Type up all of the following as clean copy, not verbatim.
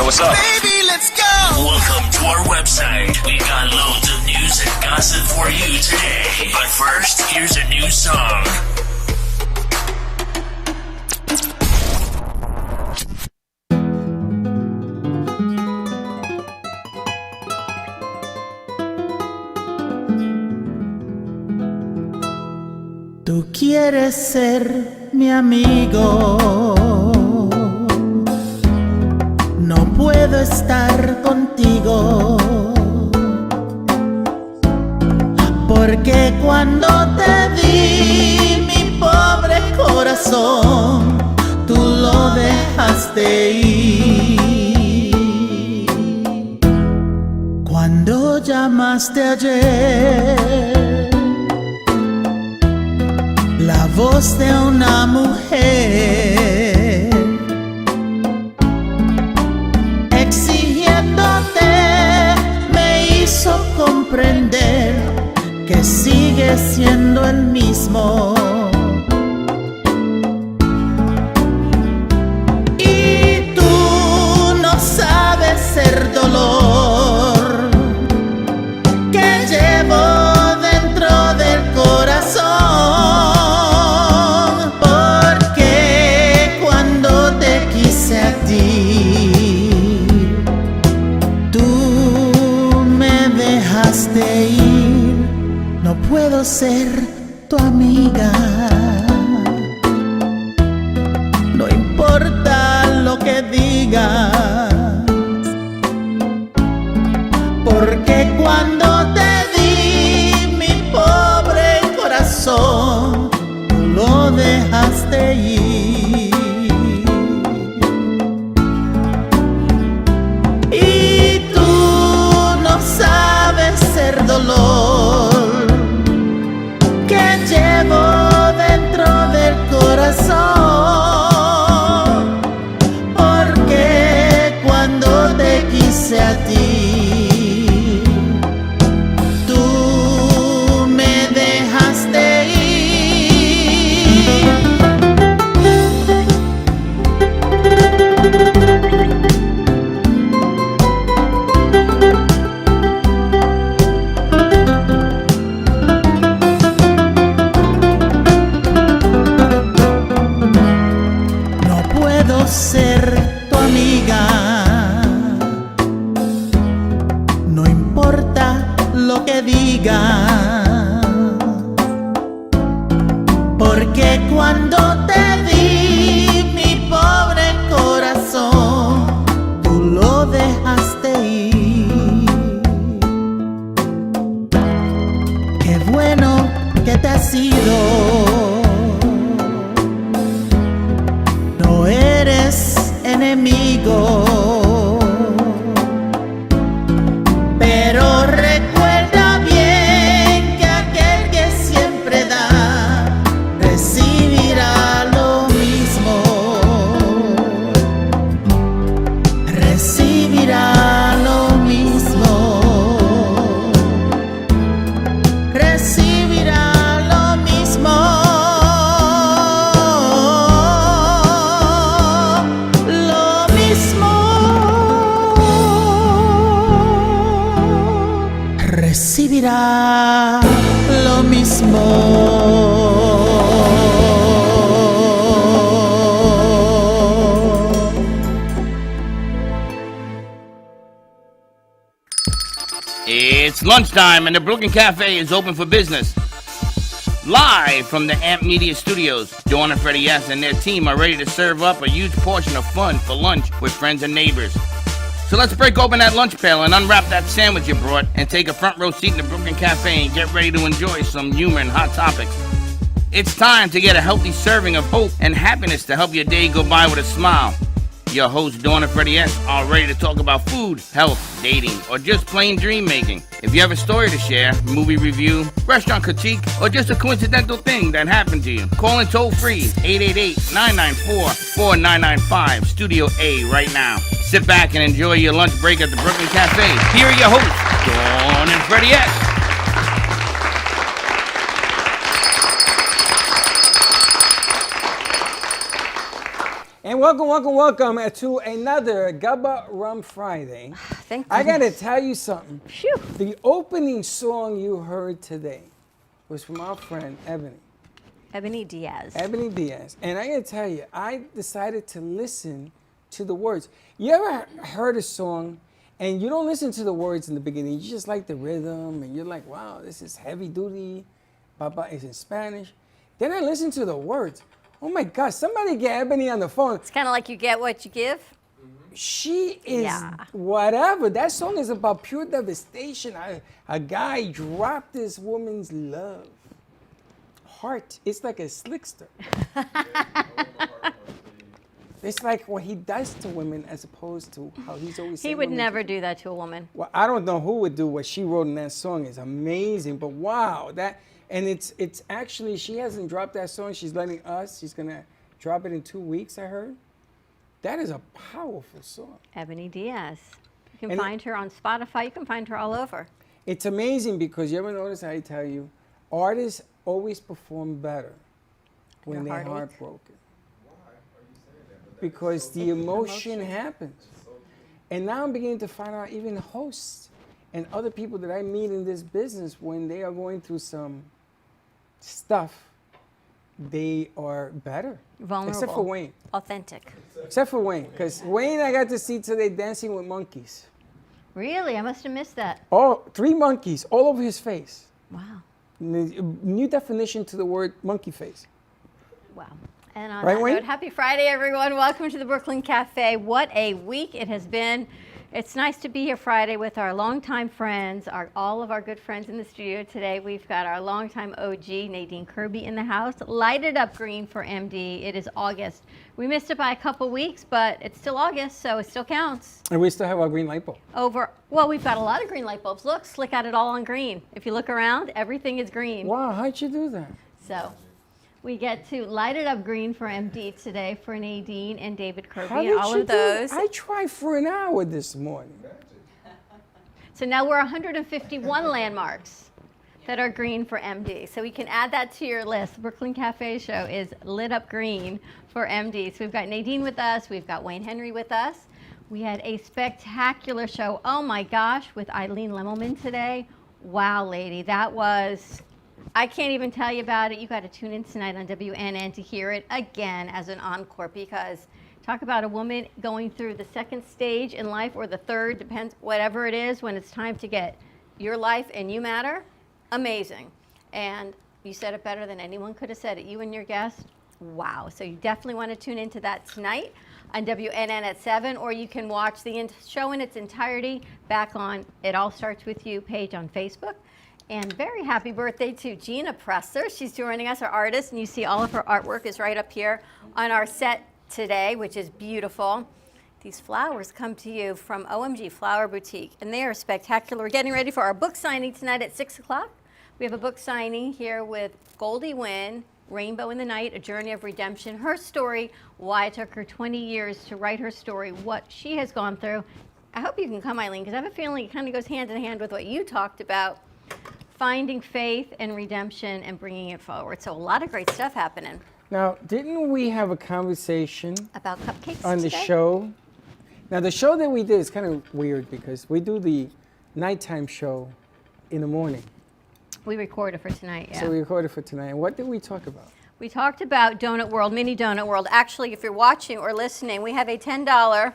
Yo, what's up? Baby, let's go. Welcome to our website. We got loads of news and gossip for you today. But first, here's a new song. Tú quieres ser mi amigo. No puedo estar contigo, porque cuando te di mi pobre corazón, tú lo dejaste ir. Cuando llamaste ayer, la voz de una mujer exigiéndote me hizo comprender que sigue siendo el mismo. Y tú no sabes el dolor que llevo dentro del corazón, porque cuando te quise a ti, tú me dejaste ir. No puedo ser tu amiga, no importa lo que digas, porque cuando te di mi pobre corazón, tú lo dejaste ir. Y tú no sabes el dolor que llevo dentro del corazón, porque cuando te quise a ti, tú me dejaste ir. No puedo ser tu amiga, no importa lo que digas, porque cuando te di mi pobre corazón, tú lo dejaste ir. Qué bueno que te has ido, no eres enemigo, pero recuerda bien que aquel que siempre da, recibirá lo mismo, recibirá lo mismo, recibirá lo mismo. Recibirá lo mismo. It's lunchtime and the Brooklyn Café is open for business. Live from the Amp Media Studios, Dawn and Freddie S. and their team are ready to serve up a huge portion of fun for lunch with friends and neighbors. So let's break open that lunch pail and unwrap that sandwich you brought and take a front row seat in the Brooklyn Café and get ready to enjoy some humor and hot topics. It's time to get a healthy serving of hope and happiness to help your day go by with a smile. Your hosts, Dawn and Freddie S., are ready to talk about food, health, dating, or just plain dream making. If you have a story to share, movie review, restaurant critique, or just a coincidental thing that happened to you, call in toll free 888-994-4995, Studio A right now. Sit back and enjoy your lunch break at the Brooklyn Café. Here are your hosts, Dawn and Freddie S. And welcome to another Gubba Rum Friday. Thank I got to goodness. tell you something. Phew. The opening song you heard today was from our friend Ebony. Ebony Diaz. Ebony Diaz. And I got to tell you, I decided to listen to the words. You ever heard a song and you don't listen to the words in the beginning, you just like the rhythm and you're like, wow, this is heavy duty. Baba is in Spanish. Then I listened to the words. Oh my gosh, somebody get Ebony on the phone. It's kind of like you get what you give. She is Yeah. whatever. That song is about pure devastation. A guy dropped this woman's love. Heart. It's like a slickster. It's like what he does to women as opposed to how he's always He saying would women never to- do that to a woman. Well, I don't know who would do what she wrote in that song. It's amazing. But wow, it's actually, she hasn't dropped that song. She's letting us. She's going to drop it in 2 weeks, I heard. That is a powerful song. Ebony Diaz. You can And find her on Spotify. You can find her all over. It's amazing because you ever notice how I tell you, artists always perform better when Your they're heartache? heartbroken. Because the emotion happens. And now I'm beginning to find out even hosts and other people that I meet in this business, when they are going through some stuff, they are better. Vulnerable. Except for Wayne. Authentic. Except for Wayne. Because Wayne I got to see today dancing with monkeys. Really? I must have missed that. Oh, 3 monkeys all over his face. Wow. New definition to the word monkey face. Wow. And on Right, that Wayne? note, happy Friday, everyone. Welcome to the Brooklyn Cafe. What a week it has been. It's nice to be here Friday with our longtime friends, all of our good friends in the studio today. We've got our longtime OG, Nadine Kirby, in the house. Light it up green for MD. It is August. We missed it by a couple weeks, but it's still August, so it still counts. And we still have our green light bulb. Well, we've got a lot of green light bulbs. Look, Slick got it all on green. If you look around, everything is green. Wow, how'd you do that? So we get to light it up green for MD today for Nadine and David Kirby How and did all you of do those. that? I tried for an hour this morning. So now we're 151 landmarks that are green for MD. So we can add that to your list. The Brooklyn Cafe show is lit up green for MD. So we've got Nadine with us. We've got Wayne Henry with us. We had a spectacular show, oh my gosh, with Eileen Lemelman today. Wow, lady, that was... I can't even tell you about it. You got to tune in tonight on WNN to hear it again as an encore, because talk about a woman going through the second stage in life, or the third, depends, whatever it is, when it's time to get your life and you matter. Amazing. And you said it better than anyone could have said it, you and your guest. Wow. So you definitely want to tune into that tonight on WNN at 7, or you can watch the show in its entirety back on It All Starts With You page on Facebook. And very happy birthday to Gina Presser. She's joining us, our artist, and you see all of her artwork is right up here on our set today, which is beautiful. These flowers come to you from OMG Flower Boutique, and they are spectacular. We're getting ready for our book signing tonight at 6 o'clock. We have a book signing here with Goldie Wynn, Rainbow in the Night, A Journey of Redemption. Her story, why it took her 20 years to write her story, what she has gone through. I hope you can come, Eileen, because I have a feeling it kind of goes hand in hand with what you talked about. Finding faith and redemption and bringing it forward. So a lot of great stuff happening. Now, didn't we have a conversation About cupcakes on the today? show? Now, the show that we did is kind of weird because we do the nighttime show in the morning. We recorded for tonight, yeah. So we recorded for tonight. And what did we talk about? We talked about Donut World, Mini Donut World. Actually, if you're watching or listening, we have a $10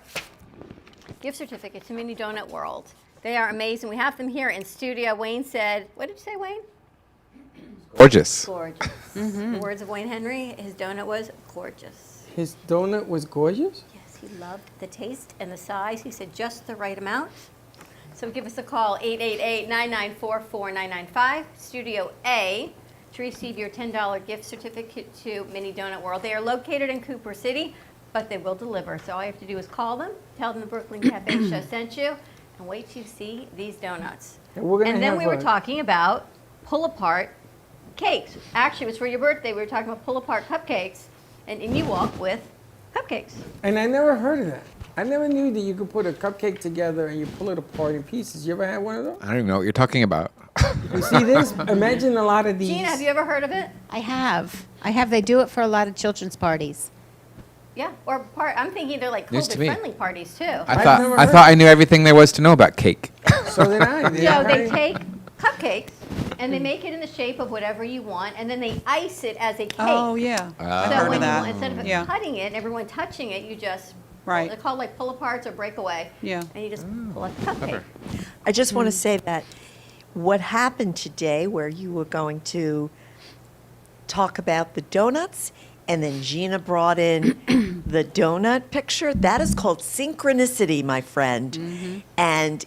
gift certificate to Mini Donut World. They are amazing. We have them here in studio. Wayne said, what did you say, Wayne? Gorgeous. Gorgeous. The words of Wayne Henry, his donut was gorgeous. His donut was gorgeous? Yes, he loved the taste and the size. He said just the right amount. So give us a call, 888-994-4995, Studio A, to receive your $10 gift certificate to Mini Donut World. They are located in Cooper City, but they will deliver. So all you have to do is call them, tell them the Brooklyn Cafe show sent you, and wait till you see these donuts. And then we were talking about pull-apart cakes. Actually, it was for your birthday. We were talking about pull-apart cupcakes, and in you walk with cupcakes. And I never heard of that. I never knew that you could put a cupcake together and you pull it apart in pieces. You ever had one of those? I don't even know what you're talking about. You see this? Imagine a lot of these. Gina, have you ever heard of it? I have. They do it for a lot of children's parties. Yeah, or I'm thinking they're like News to me. COVID-friendly parties too. I never thought heard. I knew everything there was to know about cake. So did I. So they take cupcakes and they make it in the shape of whatever you want, and then they ice it as a cake. Oh, yeah. I've So heard when of that. you, instead of Yeah. cutting it and everyone touching it, you just Right. They're called like pull aparts or breakaway. Yeah. And you just pull out the cupcake. I just want to say that what happened today, where you were going to talk about the donuts, and then Gina brought in the donut picture, that is called synchronicity, my friend. And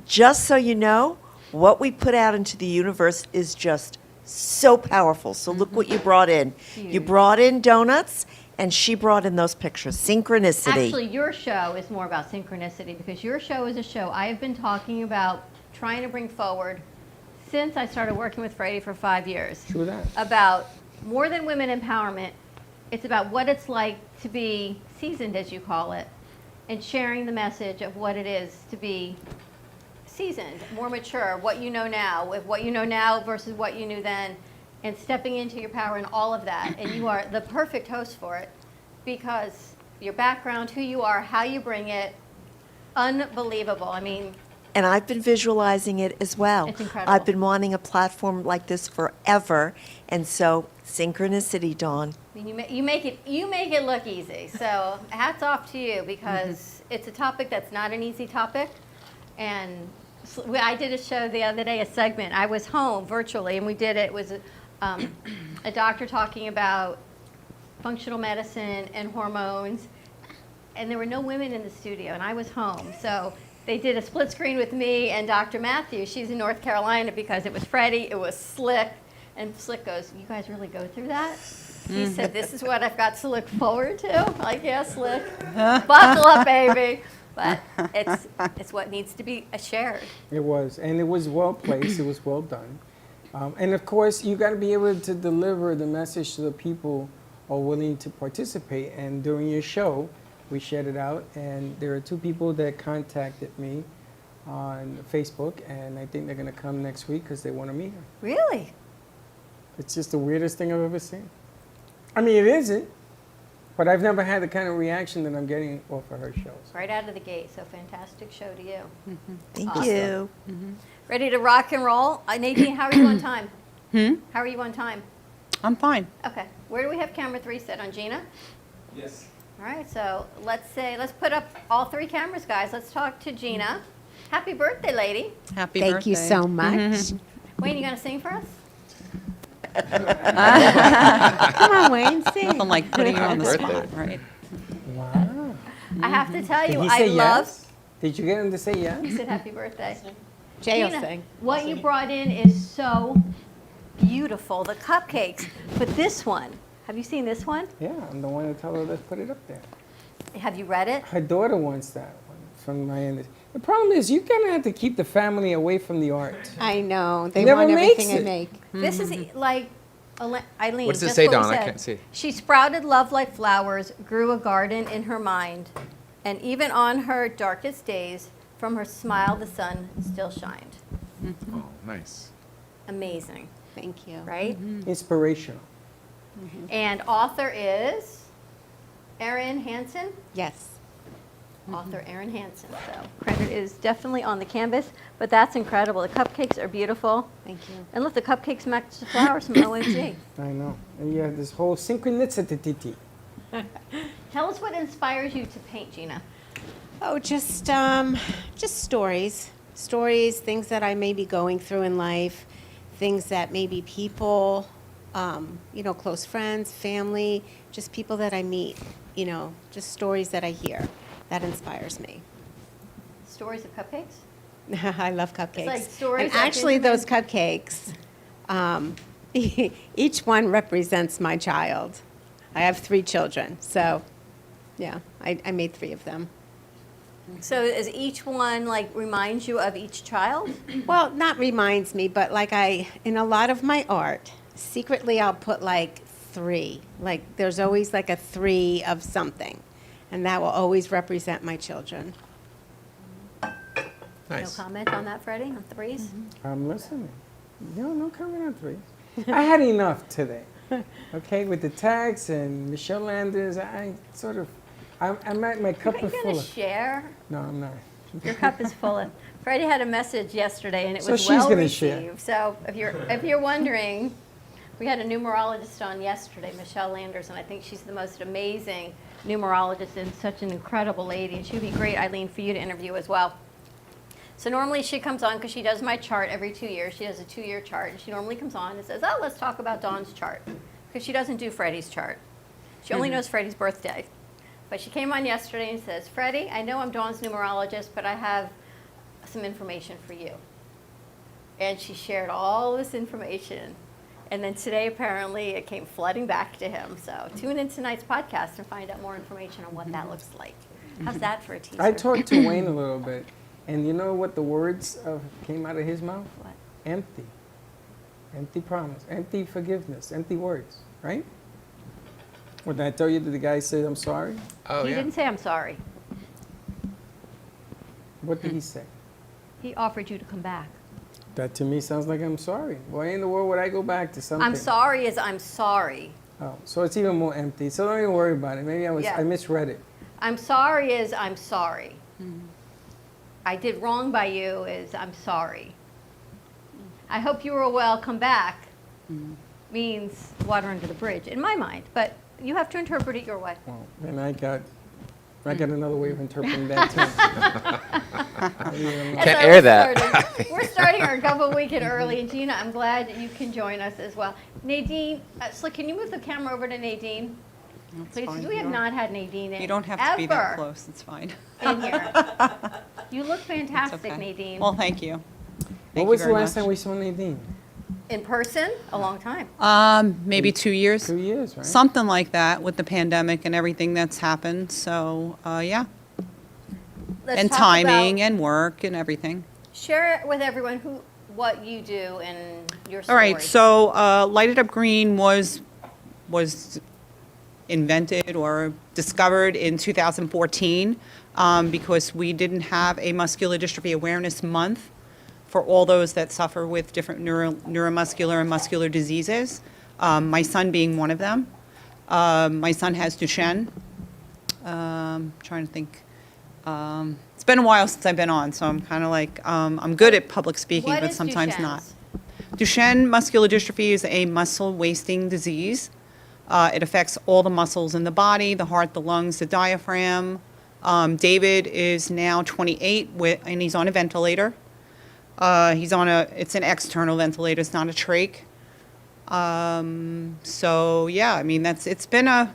just so you know, what we put out into the universe is just so powerful. So look what you brought in. You brought in donuts, and she brought in those pictures. Synchronicity. Actually, your show is more about synchronicity because your show is a show I have been talking about trying to bring forward since I started working with Freddie for 5 years. True that. About more than women empowerment. It's about what it's like to be seasoned, as you call it, and sharing the message of what it is to be seasoned, more mature, what you know now, with what you know now versus what you knew then, and stepping into your power and all of that. And you are the perfect host for it because your background, who you are, how you bring it, unbelievable. I mean, And I've been visualizing it as well. It's incredible. I've been wanting a platform like this forever. And so, synchronicity, Dawn. I mean, you make it look easy. So hats off to you because it's a topic that's not an easy topic. And I did a show the other day, a segment. I was home virtually, and we did it. It was a doctor talking about functional medicine and hormones, and there were no women in the studio, and I was home. So they did a split screen with me and Dr. Matthew. She's in North Carolina because it was Freddie, it was Slick, and Slick goes, "You guys really go through that?" He said, "This is what I've got to look forward to." I'm like, "Yeah, Slick, buckle up, baby." But it's what needs to be shared. It was, and it was well placed. It was well done, and of course, you got to be able to deliver the message to the people who are willing to participate. And during your show, we shared it out, and there are 2 people that contacted me on Facebook, and I think they're going to come next week because they want to meet her. Really? It's just the weirdest thing I've ever seen. I mean, it isn't, but I've never had the kind of reaction that I'm getting off of her shows. Right out of the gate. So fantastic show to you. Thank Awesome. you. Ready to rock and roll? Nadine, how are you on time? How are you on time? I'm fine. Okay. Where do we have camera 3 set on, Gina? Yes. All right, so let's put up all 3 cameras, guys. Let's talk to Gina. Happy birthday, lady. Happy birthday. Thank you so much. Wayne, you gonna sing for us? Come on, Wayne, sing. Nothing like putting you on the Birthday. spot, right? Wow. I have to tell Did you, he I say love. yes? Did you get him to say yes? He said happy birthday. Jay will Gina, sing. what you brought in is so beautiful, the cupcakes. But this one, have you seen this one? Yeah, I'm the one to tell her, let's put it up there. Have you read it? Her daughter wants that one from my end. The problem is you're going to have to keep the family away from the art. I know. They Never want makes everything I it. make. This is like Eileen. What does it just say, we Dawn? I said. can't see. She sprouted love like flowers, grew a garden in her mind, and even on her darkest days, from her smile the sun still shined. Oh, nice. Amazing, Thank you. right? Inspirational. And author is Erin Hansen. Yes. Author Erin Hansen. So credit is definitely on the canvas, but that's incredible. The cupcakes are beautiful. Thank you. And look, the cupcakes match the flowers from OMG. I know. And you have this whole synchronicity. Tell us what inspires you to paint, Gina. Oh, just stories. Stories, things that I may be going through in life, things that maybe people, close friends, family, just people that I meet, just stories that I hear. That inspires me. Stories of cupcakes? I love cupcakes. like stories and of actually, intimate- those cupcakes, each one represents my child. I have 3 children, so yeah, I made 3 of them. So is each one reminds you of each child? Well, not reminds me, but in a lot of my art, secretly I'll put 3. There's always a 3 of something, and that will always represent my children. Nice. No comment on that, Freddie, on 3s? I'm listening. No comment on 3s. I had enough today. Okay, with the tax and Michelle Landers, I'm at my cup Are you is going full. to share? No, I'm not. Your cup is full. Freddie had a message yesterday, and it So was she's well gonna received. share. So if you're wondering, we had a numerologist on yesterday, Michelle Landers, and I think she's the most amazing numerologist and such an incredible lady. And she'd be great, Eileen, for you to interview as well. So normally she comes on because she does my chart every 2 years. She does a 2-year chart, and she normally comes on and says, "Oh, let's talk about Dawn's chart," because she doesn't do Freddie's chart. She only knows Freddie's birthday. But she came on yesterday and says, "Freddie, I know I'm Dawn's numerologist, but I have some information for you." And she shared all this information. And then today, apparently, it came flooding back to him. So tune in tonight's podcast and find out more information on what that looks like. How's that for a teaser? I talked to Wayne a little bit, and you know what the words came out of his mouth? What? Empty. Empty promise, empty forgiveness, empty words, right? What, did I tell you that the guy said, "I'm sorry"? Oh, He yeah. didn't say I'm sorry. What did he say? He offered you to come back. That to me sounds like I'm sorry. Why in the world would I go back to something? I'm sorry is I'm sorry. Oh, so it's even more empty. So don't even worry about it. Maybe Yeah. I misread it. I'm sorry is I'm sorry. I did wrong by you is I'm sorry. I hope you were well, come back means water under the bridge in my mind, but you have to interpret it your way. Well, and I got another way of interpreting that too. And Can't so air that. We're starting our Gubba Weekend early, and Gina, I'm glad that you can join us as well. Nadine, Slick, can you move the camera over to Nadine? Please, fine. we You have don't- not had Nadine in You don't have to be that ever close, it's fine. in here. You look It's fantastic, okay. Nadine. Well, thank you. What Thank was you the very last much. time we saw Nadine? In person, a long time. Maybe 2 years. 2 years, right? Something like that with the pandemic and everything that's happened. So, yeah. Let's And talk timing about- and work and everything. Share with everyone what you do and your story. All right. So, Lighted Up Green was invented or discovered in 2014 because we didn't have a muscular dystrophy awareness month for all those that suffer with different neuromuscular and muscular diseases. My son being one of them. My son has Duchenne. Trying to think. It's been a while since I've been on, so I'm kind of like, I'm good at public speaking, What but is sometimes Duchenne's? not. Duchenne muscular dystrophy is a muscle wasting disease. It affects all the muscles in the body, the heart, the lungs, the diaphragm. David is now 28 and he's on a ventilator. It's an external ventilator, it's not a trach. So yeah, I mean, it's been a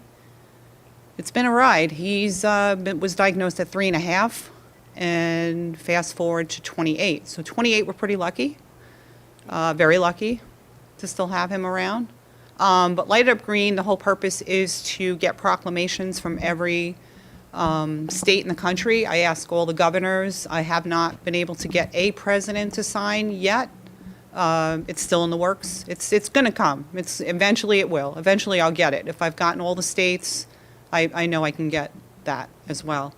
ride. He's was diagnosed at 3.5 and fast forward to 28. So 28, we're pretty lucky, very lucky to still have him around. But Light Up Green, the whole purpose is to get proclamations from every state in the country. I ask all the governors. I have not been able to get a president to sign yet. It's still in the works. It's going to come. Eventually it will. Eventually I'll get it. If I've gotten all the states, I know I can get that as well.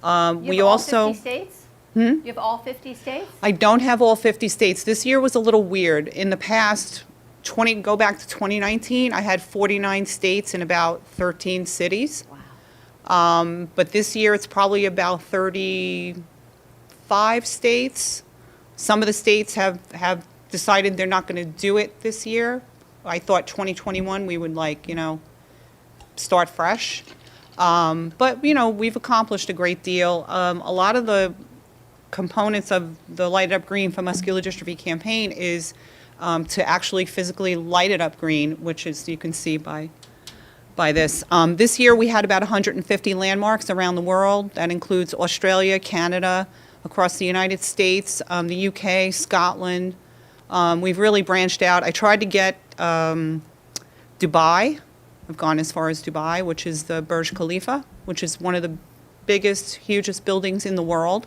You have all 50 states? You have all 50 states? I don't have all 50 states. This year was a little weird. In the past, go back to 2019, I had 49 states and about 13 cities. Wow. But this year it's probably about 35 states. Some of the states have decided they're not going to do it this year. I thought 2021 we would start fresh. But, we've accomplished a great deal. A lot of the components of the Light It Up Green for Muscular Dystrophy campaign is to actually physically light it up green, which is, you can see by this. This year we had about 150 landmarks around the world. That includes Australia, Canada, across the United States, the UK, Scotland. We've really branched out. I tried to get Dubai. I've gone as far as Dubai, which is the Burj Khalifa, which is one of the biggest, hugest buildings in the world.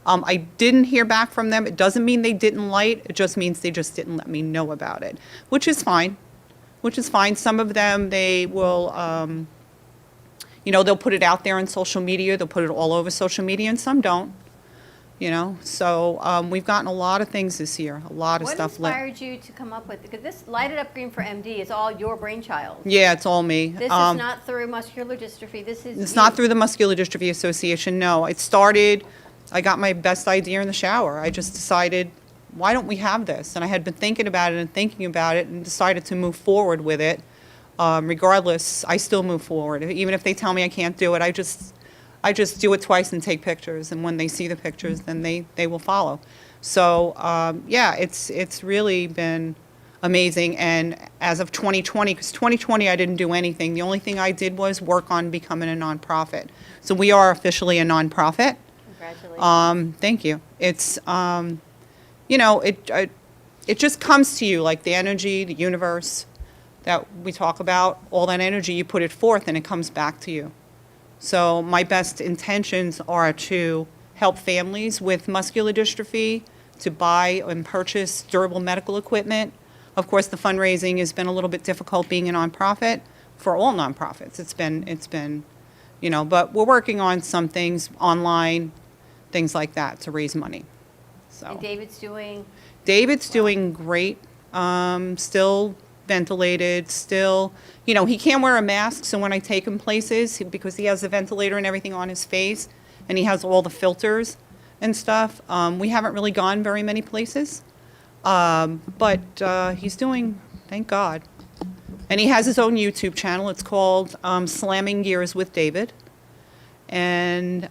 I didn't hear back from them. It doesn't mean they didn't light. It just means they just didn't let me know about it, which is fine. Some of them, they will, they'll put it out there on social media. They'll put it all over social media, and some don't. you know. So we've gotten a lot of things this year, a lot of What stuff lit. inspired you to come up with, because this Light It Up Green for MD is all your brainchild. Yeah, it's all me. This is not through muscular dystrophy. This is It's you. not through the Muscular Dystrophy Association, no. It started, I got my best idea in the shower. I just decided, why don't we have this? And I had been thinking about it and decided to move forward with it. Regardless, I still move forward. Even if they tell me I can't do it, I just do it twice and take pictures. And when they see the pictures, then they will follow. So, yeah, it's really been amazing. And as of 2020, because 2020 I didn't do anything. The only thing I did was work on becoming a nonprofit. So we are officially a nonprofit. Congratulations. Thank you. It's, you know, it just comes to you, like the energy, the universe that we talk about, all that energy, you put it forth and it comes back to you. So my best intentions are to help families with muscular dystrophy, to buy and purchase durable medical equipment. Of course, the fundraising has been a little bit difficult being a nonprofit for all nonprofits. It's been, you know, but we're working on some things online, things like that to raise money. So And David's doing great. Still ventilated, still, you know, he can't wear a mask, so when I take him places, because he has the ventilator and everything on his face, and he has all the filters and stuff, we haven't really gone very many places. But he's doing, thank God. And he has his own YouTube channel. It's called Slamming Gears with David. And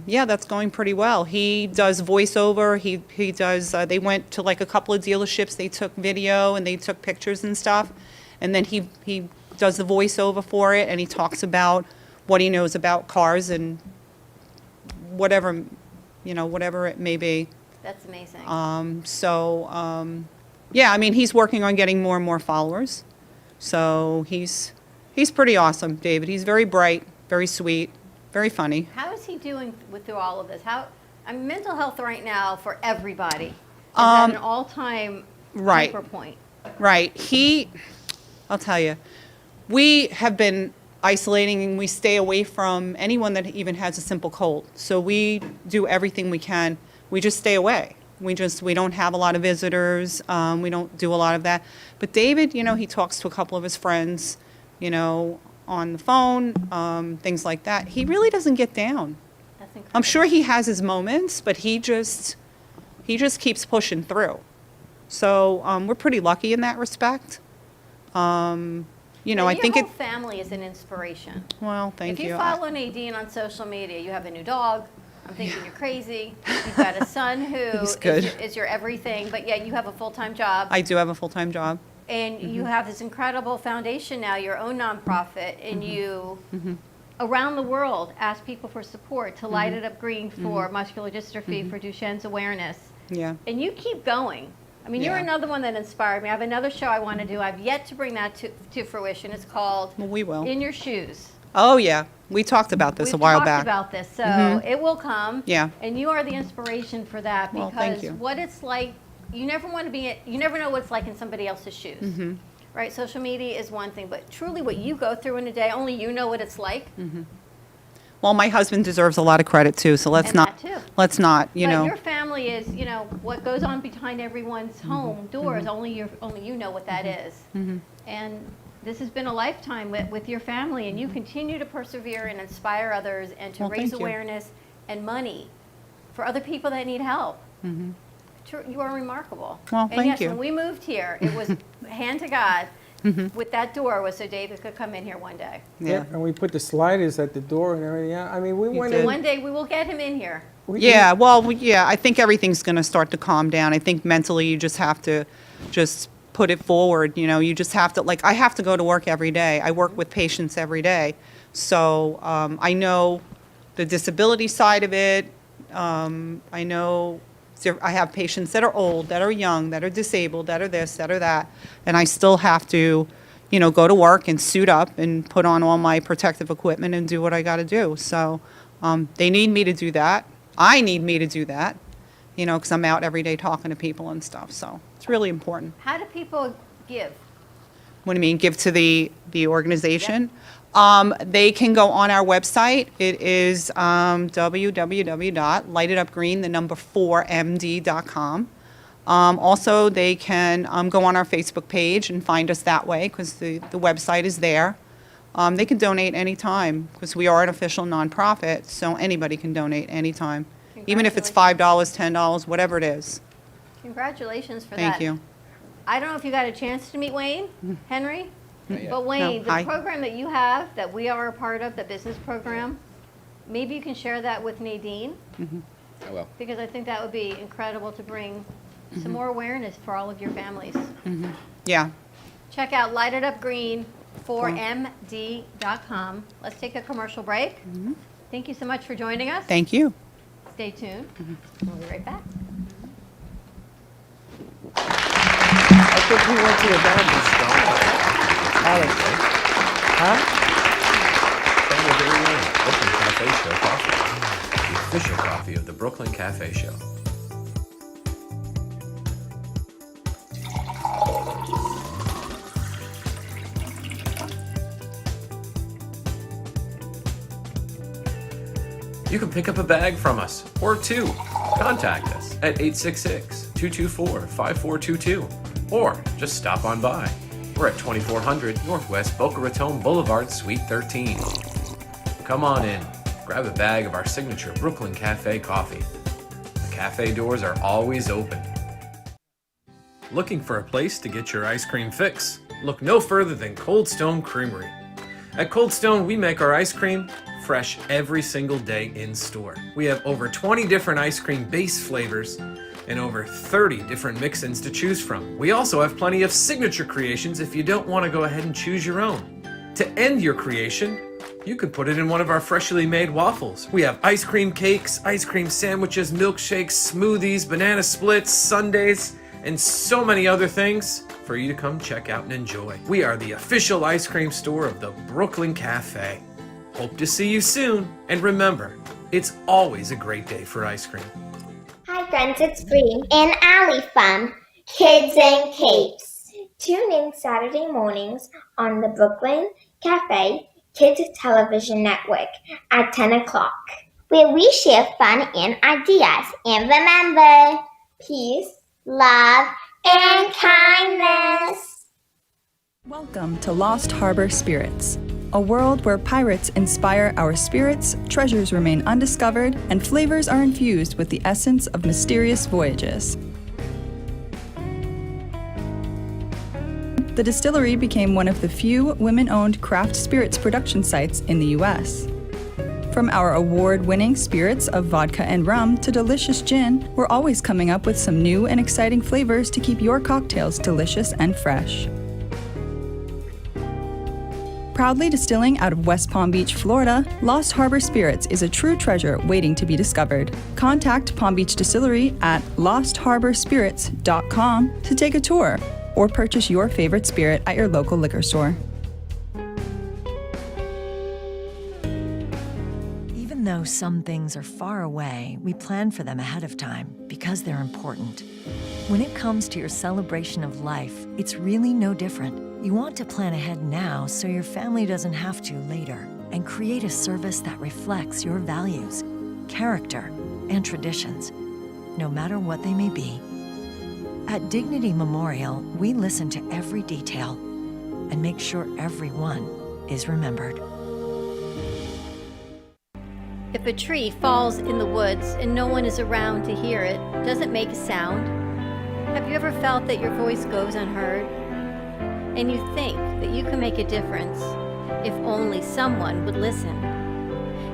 yeah, that's going pretty well. He does voiceover. He does. They went to like a couple of dealerships. They took video and they took pictures and stuff. And then he does the voiceover for it, and he talks about what he knows about cars and whatever, you know, whatever it may be. That's amazing. Yeah, I mean, he's working on getting more and more followers. So he's pretty awesome, David. He's very bright, very sweet, very funny. How is he doing through all of this? Mental health right now for everybody is at an all-time right. hyper point. Right. I'll tell you, we have been isolating and we stay away from anyone that even has a simple cold. So we do everything we can. We just stay away. We don't have a lot of visitors. We don't do a lot of that. But David, you know, he talks to a couple of his friends, you know, on the phone, things like that. He really doesn't get down. That's incredible. I'm sure he has his moments, but he just keeps pushing through. So we're pretty lucky in that respect. You know, I think your whole family is an inspiration. Well, thank you. If you follow Nadine on social media, you have a new dog. I'm thinking you're crazy. You've got a son who He's good. is your everything, but yet you have a full-time job. I do have a full-time job. And you have this incredible foundation now, your own nonprofit, and you, around the world, ask people for support to light it up green for muscular dystrophy, for Duchenne's awareness. Yeah. And you keep going. I mean, you're Yeah. another one that inspired me. I have another show I want to do. I've yet to bring that to fruition. It's called Well, we will. In Your Shoes. Oh, yeah. We talked about this We've a while talked back. about this, so it will come. Yeah. And you are the inspiration for that Well, because thank you. what it's like, you never know what it's like in somebody else's shoes. Mm-hmm. Right? Social media is one thing, but truly what you go through in a day, only you know what it's like. Well, my husband deserves a lot of credit too, so let's And not, that too. you But know. your family is, you know, what goes on behind everyone's home doors, only you know what that is. And this has been a lifetime with your family, and you continue to persevere and inspire others and to Well, raise thank you. awareness and money for other people that need help. You are remarkable. Well, and thank yes, you. when we moved here, it was hand to God with that door was so David could come in here one day. Yeah. And we put the sliders at the door and everything. I mean, we went did. in. One day we will get him in here. Yeah, well, yeah, I think everything's going to start to calm down. I think mentally you just have to just put it forward. You know, you just have to, like, I have to go to work every day. I work with patients every day. So I know the disability side of it. I know I have patients that are old, that are young, that are disabled, that are this, that are that. And I still have to, you know, go to work and suit up and put on all my protective equipment and do what I got to do. So they need me to do that. I need me to do that, you know, because I'm out every day talking to people and stuff. So it's really important. How do people give? What do you mean, give to the organization? They can go on our website. It is www.lightitupgreen4md.com. Also, they can go on our Facebook page and find us that way because the website is there. They can donate anytime because we are an official nonprofit, so anybody can donate anytime, even if it's $5, $10, whatever it is. Congratulations for that. Thank you. I don't know if you got a chance to meet Wayne, Henry, but Wayne, No, hi. the program that you have, that we are a part of, the business program, maybe you can share that with Nadine, I will. because I think that would be incredible to bring some more awareness for all of your families. Yeah. Check out lightitupgreen4md.com. Let's take a commercial break. Thank you so much for joining us. Thank you. Stay tuned. We'll be right back. I think we went to a Baptist Alex. Huh? Found your very own Brooklyn Cafe Show coffee. The official coffee of the Brooklyn Cafe Show. You can pick up a bag from us, or two. Contact us at 866-224-5422, or just stop on by. We're at 2400 Northwest Boca Raton Boulevard, Suite 13. Come on in, grab a bag of our signature Brooklyn Cafe coffee. The cafe doors are always open. Looking for a place to get your ice cream fix? Look no further than Cold Stone Creamery. At Cold Stone, we make our ice cream fresh every single day in store. We have over 20 different ice cream base flavors and over 30 different mix-ins to choose from. We also have plenty of signature creations if you don't want to go ahead and choose your own. To end your creation, you can put it in one of our freshly made waffles. We have ice cream cakes, ice cream sandwiches, milkshakes, smoothies, banana splits, sundaes, and so many other things for you to come check out and enjoy. We are the official ice cream store of the Brooklyn Cafe. Hope to see you soon, and remember, it's always a great day for ice cream. Hi friends, it's Bree and Allie from Kids and Capes. Tune in Saturday mornings on the Brooklyn Cafe Kids Television Network at 10 o'clock, where we share fun and ideas. And remember, peace, love, and kindness. Welcome to Lost Harbor Spirits, a world where pirates inspire our spirits, treasures remain undiscovered, and flavors are infused with the essence of mysterious voyages. The distillery became one of the few women-owned craft spirits production sites in the U.S. From our award-winning spirits of vodka and rum to delicious gin, we're always coming up with some new and exciting flavors to keep your cocktails delicious and fresh. Proudly distilling out of West Palm Beach, Florida, Lost Harbor Spirits is a true treasure waiting to be discovered. Contact Palm Beach Distillery at lostharborspirits.com to take a tour or purchase your favorite spirit at your local liquor store. Even though some things are far away, we plan for them ahead of time because they're important. When it comes to your celebration of life, it's really no different. You want to plan ahead now so your family doesn't have to later, and create a service that reflects your values, character, and traditions, no matter what they may be. At Dignity Memorial, we listen to every detail and make sure everyone is remembered. If a tree falls in the woods and no one is around to hear it, does it make a sound? Have you ever felt that your voice goes unheard? And you think that you can make a difference if only someone would listen.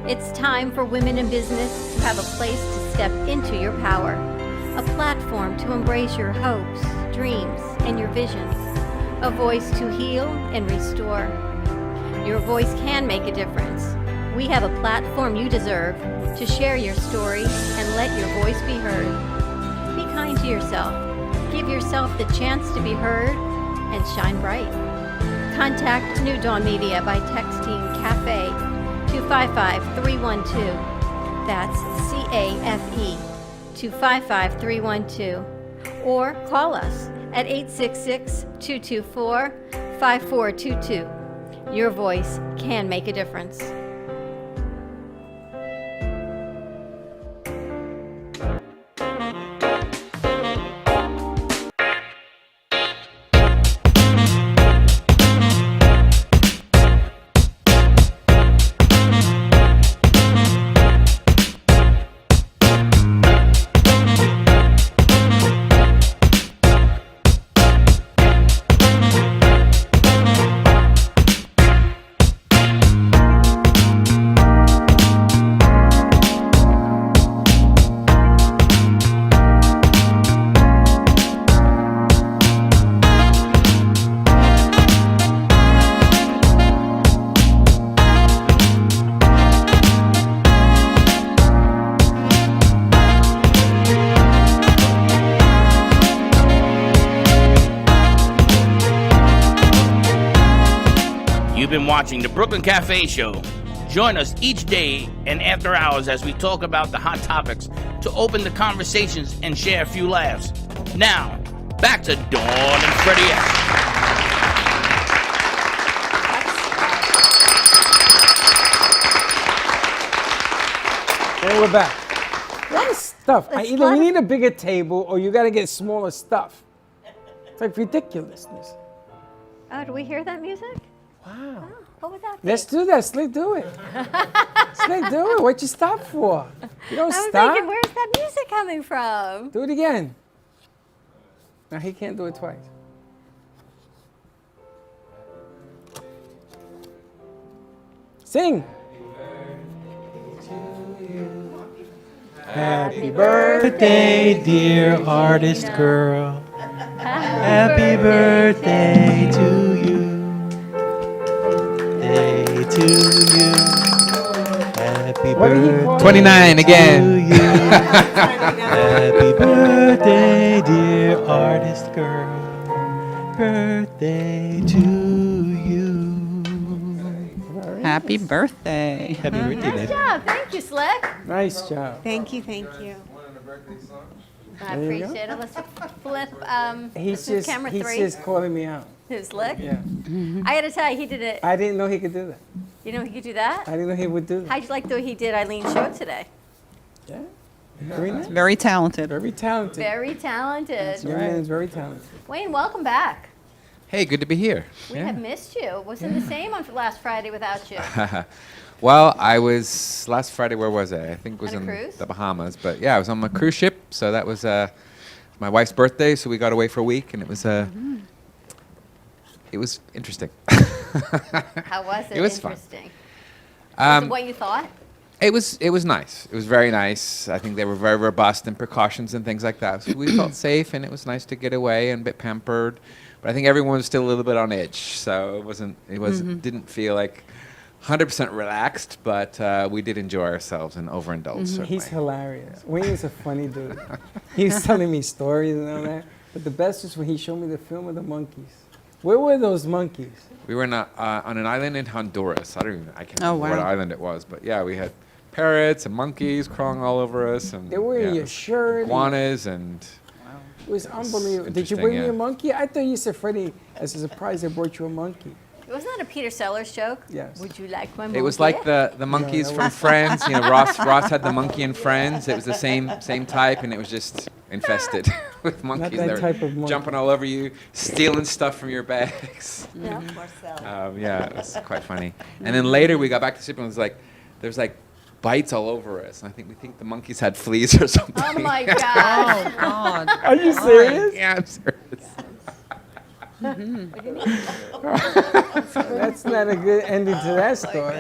It's time for women in business to have a place to step into your power, a platform to embrace your hopes, dreams, and your visions, a voice to heal and restore. Your voice can make a difference. We have a platform you deserve to share your story and let your voice be heard. Be kind to yourself. Give yourself the chance to be heard and shine bright. Contact New Dawn Media by texting Café to 55312. That's CAFE to 55312. Or call us at 866-224-5422. Your voice can make a difference. You've been watching the Brooklyn Café Show. Join us each day and after hours as we talk about the hot topics to open the conversations and share a few laughs. Now, back to Dawn and Freddie S. And we're back. A lot of stuff. Either we need a bigger table or you got to get smaller stuff. It's like ridiculousness. Oh, do we hear that music? Wow. Oh, what would that be? Let's do that. Slick, do it. Slick, do it. What you stop for? You don't I'm stop. thinking, where's that music coming from? Do it again. No, he can't do it twice. Sing. Happy birthday, dear artist girl. Happy birthday to you. Day to you. Happy birthday. 29 again. To you. Happy birthday, dear artist girl. Birthday to you. Happy birthday. Happy birthday, Nice baby. job. Thank you, Slick. Nice job. Thank you, thank you. I There you go. appreciate it. Let's flip He's this is just camera he's 3. just calling me out. Who's Slick? Yeah. I got to tell you, he did it. I didn't know he could do that. You know he could do that? I didn't know he would do that. How'd you like the way he did Eileen's show today? Yeah. Very nice. Very talented. Very talented. Very talented. Young man's very talented. Wayne, welcome back. Hey, good to be here. We have missed you. Wasn't the same on last Friday without you. Well, I was last Friday. Where was I? I think it was On a in cruise? the Bahamas. But yeah, I was on my cruise ship. So that was my wife's birthday. So we got away for a week, and it was it was interesting. How was it? It was fun. Interesting. Was it what you thought? It was nice. It was very nice. I think they were very robust in precautions and things like that. So we felt safe, and it was nice to get away and a bit pampered. But I think everyone was still a little bit on edge, so didn't feel like 100% relaxed. But we did enjoy ourselves and overindulge. Certainly. He's hilarious. Wayne is a funny dude. He was telling me stories and all that. But the best was when he showed me the film of the monkeys. Where were those monkeys? We were on an island in Honduras. I can't Oh, remember what wow. island it was, but yeah, we had parrots and monkeys crawling all over us, and They were in your shirt. iguanas and. It was unbelievable. Did you interesting, bring me yeah. a monkey? I thought you said, Freddie, as a surprise, I brought you a monkey. Wasn't that a Peter Sellers joke? Yes. Would you like my monkey? It was like the monkeys that from was- Friends. You know, Ross had the monkey in Friends. It was the same type, and it was just infested with monkeys. that They were type of monkey. jumping all over you, stealing stuff from your bags. Yeah. Yeah, it was quite funny. And then later we got back to ship and it was like, there's like bites all over us. And we think the monkeys had fleas or something. Oh my God. Oh, God. Are you serious? Yeah, I'm serious. That's not a good ending to that story.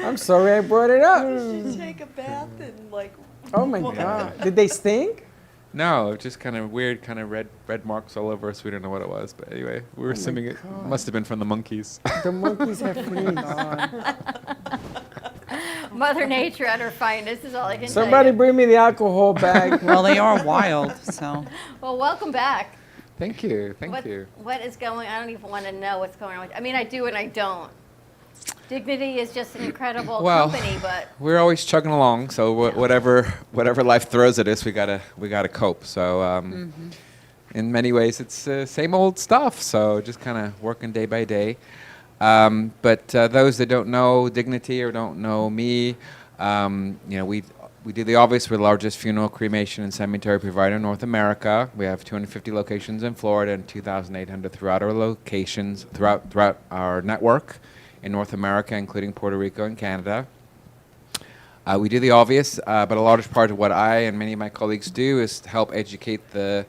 I'm sorry I brought it up. Take a bath and like. Oh my God. Did they stink? No, just kind of weird, kind of red marks all over us. We don't know what it was, but anyway, we were assuming it must have been from the monkeys. The monkeys have fleas. Mother Nature at her finest is all I can Somebody tell bring me the alcohol bag. Well, they are wild, so. you. Well, welcome back. Thank you, thank you. What is going? I don't even want to know what's going on. I mean, I do and I don't. Dignity is just an incredible company, but we're always chugging along. So whatever life throws at us, we gotta cope. So in many ways, it's same old stuff. So just kind of working day by day. But those that don't know Dignity or don't know me, we do the obvious. We're the largest funeral, cremation, and cemetery provider in North America. We have 250 locations in Florida and 2,800 throughout our locations, throughout our network in North America, including Puerto Rico and Canada. We do the obvious, but a large part of what I and many of my colleagues do is to help educate the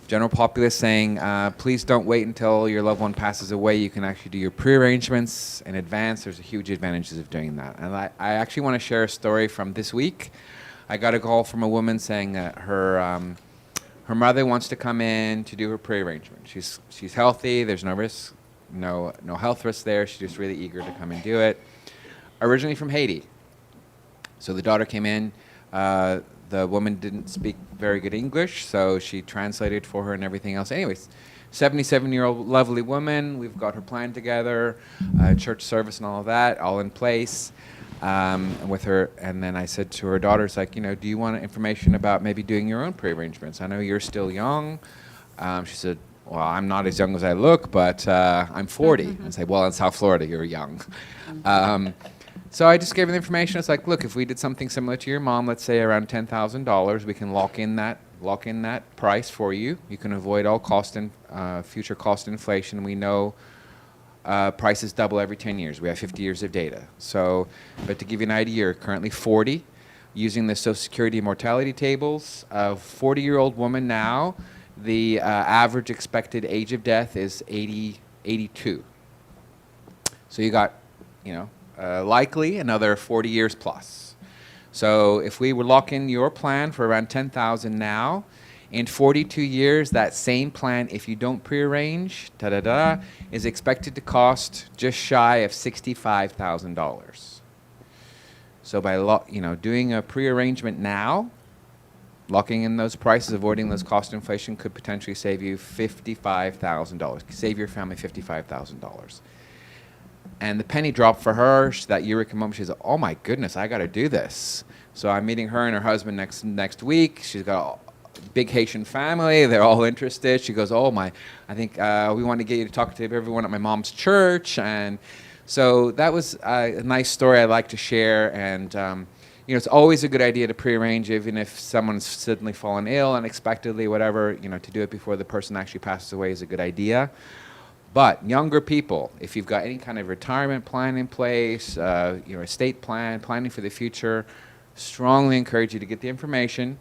general populace, saying, please don't wait until your loved one passes away. You can actually do your pre-arrangements in advance. There's a huge advantages of doing that. And I actually want to share a story from this week. I got a call from a woman saying that her mother wants to come in to do her pre-arrangement. She's healthy. There's no risk, no health risk there. She's just really eager to come and do it. Originally from Haiti. So the daughter came in. The woman didn't speak very good English, so she translated for her and everything else. Anyways, 77-year-old lovely woman. We've got her plan together, church service and all of that, all in place with her. And then I said to her daughter, it's like, do you want information about maybe doing your own pre-arrangements? I know you're still young. She said, well, I'm not as young as I look, but I'm 40. I said, well, in South Florida, you're young. So I just gave her the information. It's like, look, if we did something similar to your mom, let's say around $10,000, we can lock in that price for you. You can avoid all future cost inflation. We know prices double every 10 years. We have 50 years of data. So, but to give you an idea, you're currently 40. Using the Social Security mortality tables, a 40-year-old woman now, the average expected age of death is 82. So you got, likely another 40 years plus. So if we would lock in your plan for around $10,000 now, in 42 years, that same plan, if you don't prearrange, is expected to cost just shy of $65,000. So by doing a prearrangement now, locking in those prices, avoiding those cost inflation could potentially save you $55,000. Save your family $55,000. And the penny dropped for her, that eureka moment. She's like, oh my goodness, I got to do this. So I'm meeting her and her husband next week. She's got a big Haitian family. They're all interested. She goes, I think we want to get you to talk to everyone at my mom's church. And so that was a nice story I'd like to share. And it's always a good idea to prearrange, even if someone's suddenly fallen ill unexpectedly, whatever, to do it before the person actually passes away is a good idea. But younger people, if you've got any kind of retirement plan in place, estate plan, planning for the future, strongly encourage you to get the information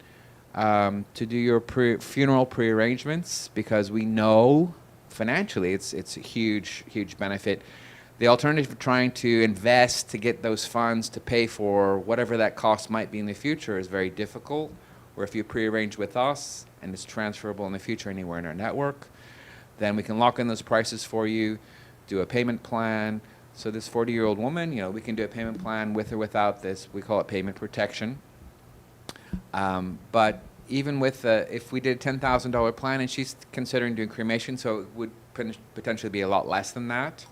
to do your funeral prearrangements, because we know financially it's a huge benefit. The alternative of trying to invest to get those funds to pay for whatever that cost might be in the future is very difficult. Or if you prearrange with us and it's transferable in the future anywhere in our network, then we can lock in those prices for you, do a payment plan. So this 40-year-old woman, we can do a payment plan with or without this. We call it payment protection. But even with, if we did a $10,000 plan, and she's considering doing cremation, so it would potentially be a lot less than that.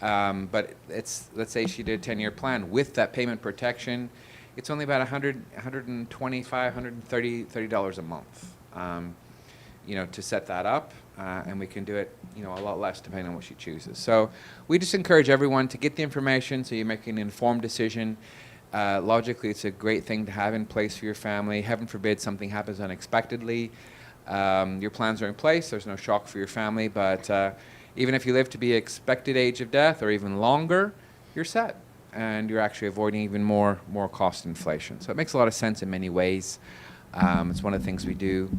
But let's say she did a 10-year plan with that payment protection, it's only about $125, $130 a month, to set that up. And we can do it, a lot less depending on what she chooses. So we just encourage everyone to get the information so you make an informed decision. Logically, it's a great thing to have in place for your family. Heaven forbid something happens unexpectedly. Your plans are in place. There's no shock for your family. But even if you live to be expected age of death or even longer, you're set. And you're actually avoiding even more cost inflation. So it makes a lot of sense in many ways. It's one of the things we do.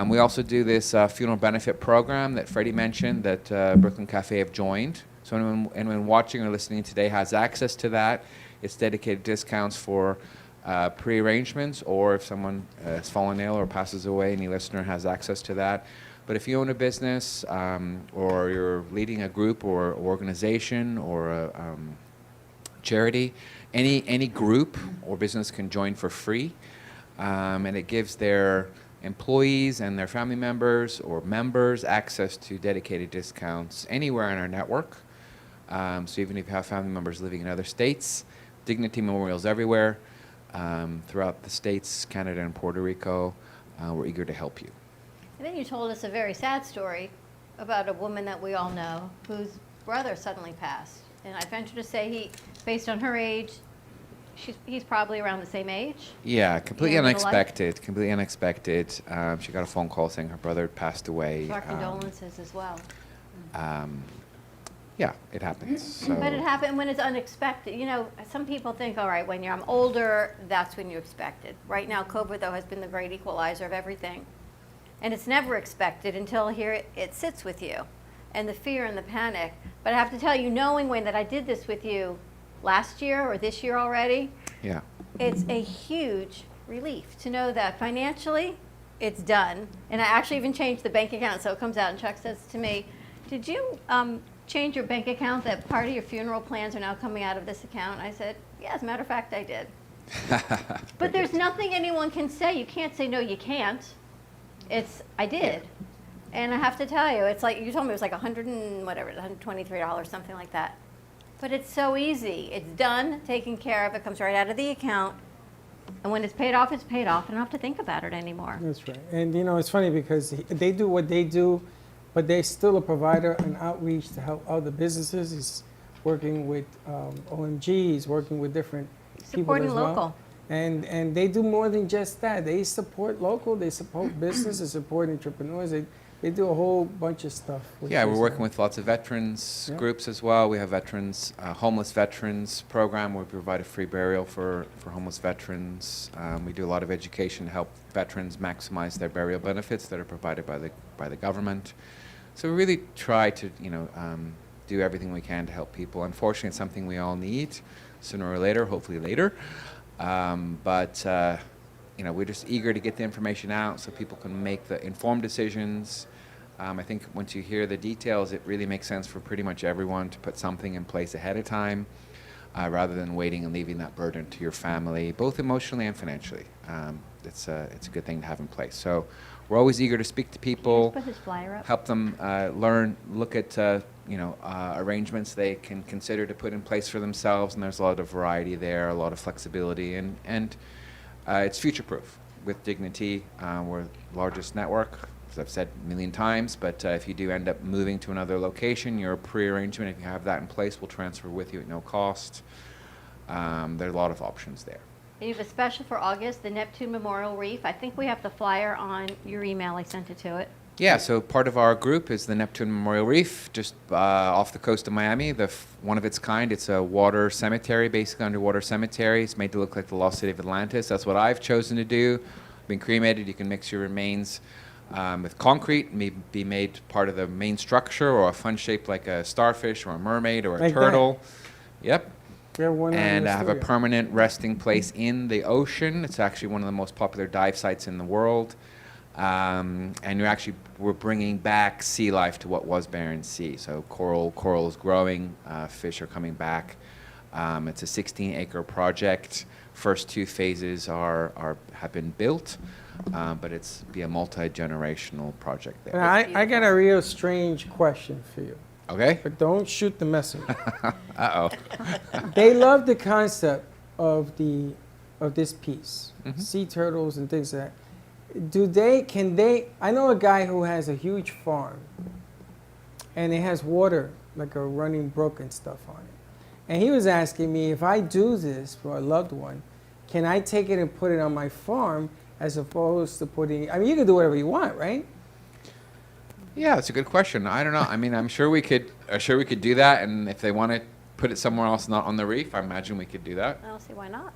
We also do this funeral benefit program that Freddie mentioned that Brooklyn Café have joined. So anyone watching or listening today has access to that. It's dedicated discounts for pre-arrangements, or if someone has fallen ill or passes away, any listener has access to that. But if you own a business or you're leading a group or organization or a charity, any group or business can join for free. And it gives their employees and their family members or members access to dedicated discounts anywhere in our network. So even if you have family members living in other states, Dignity Memorials everywhere, throughout the states, Canada and Puerto Rico, we're eager to help you. And then you told us a very sad story about a woman that we all know whose brother suddenly passed. And I venture to say based on her age, he's probably around the same age. Yeah, completely Yeah, middle life. unexpected. Completely unexpected. She got a phone call saying her brother had passed away. So our condolences as well. Yeah, it happens. So. But it happened when it's unexpected. You know, some people think, all right, when I'm older, that's when you expect it. Right now, COVID, though, has been the great equalizer of everything. And it's never expected until here it sits with you. And the fear and the panic. But I have to tell you, knowing, Wayne, that I did this with you last year or this year already, Yeah. it's a huge relief to know that financially it's done. And I actually even changed the bank account. So it comes out and Chuck says to me, did you change your bank account that part of your funeral plans are now coming out of this account? I said, yeah, as a matter of fact, I did. But there's nothing anyone can say. You can't say, no, you can't. I did. And I have to tell you, it's like, you told me it was like $123, something like that. But it's so easy. It's done, taken care of. It comes right out of the account. And when it's paid off, it's paid off. I don't have to think about it anymore. That's right. And you know, it's funny because they do what they do, but they're still a provider and outreach to help other businesses. He's working with OMG. He's working with different people Supporting as well. local. And they do more than just that. They support local. They support business. They support entrepreneurs. They do a whole bunch of stuff. Yeah, we're working with lots of veterans groups as well. We have veterans, homeless veterans program where we provide a free burial for homeless veterans. We do a lot of education to help veterans maximize their burial benefits that are provided by the government. So we really try to, do everything we can to help people. Unfortunately, it's something we all need sooner or later, hopefully later. But we're just eager to get the information out so people can make the informed decisions. I think once you hear the details, it really makes sense for pretty much everyone to put something in place ahead of time rather than waiting and leaving that burden to your family, both emotionally and financially. It's a good thing to have in place. So we're always eager to speak to people, Put his flyer up. help them learn, look at arrangements they can consider to put in place for themselves, and there's a lot of variety there, a lot of flexibility, and it's future-proof. With Dignity, we're the largest network, as I've said a million times, but if you do end up moving to another location, your pre-arrangement, if you have that in place, will transfer with you at no cost. There are a lot of options there. You have a special for August, the Neptune Memorial Reef. I think we have the flyer on your email. I sent it to it. Yeah, so part of our group is the Neptune Memorial Reef, just off the coast of Miami, one of its kind. It's a water cemetery, basically underwater cemetery. It's made to look like the lost city of Atlantis. That's what I've chosen to do. Been cremated. You can mix your remains with concrete, may be made part of the main structure, or a fun shape like a starfish or a mermaid or a Like turtle. Yep. And I have a permanent resting place in the ocean. It's actually one of the most popular dive sites in the world. And we're bringing back sea life to what was Barents Sea. So coral is growing, fish are coming back. It's a 16-acre project. First two phases have been built, but it's be a multi-generational project there. And I got a real strange question for you. Okay. But don't shoot the messenger. Uh-oh. They love the concept of this piece, sea turtles and things like that. I know a guy who has a huge farm, and it has water, like a running brook and stuff on it. And he was asking me, if I do this for a loved one, can I take it and put it on my farm as opposed to you can do whatever you want, right? Yeah, that's a good question. I don't know. I mean, I'm sure we could do that, and if they want to put it somewhere else, not on the reef, I imagine we could do that. I don't see why not.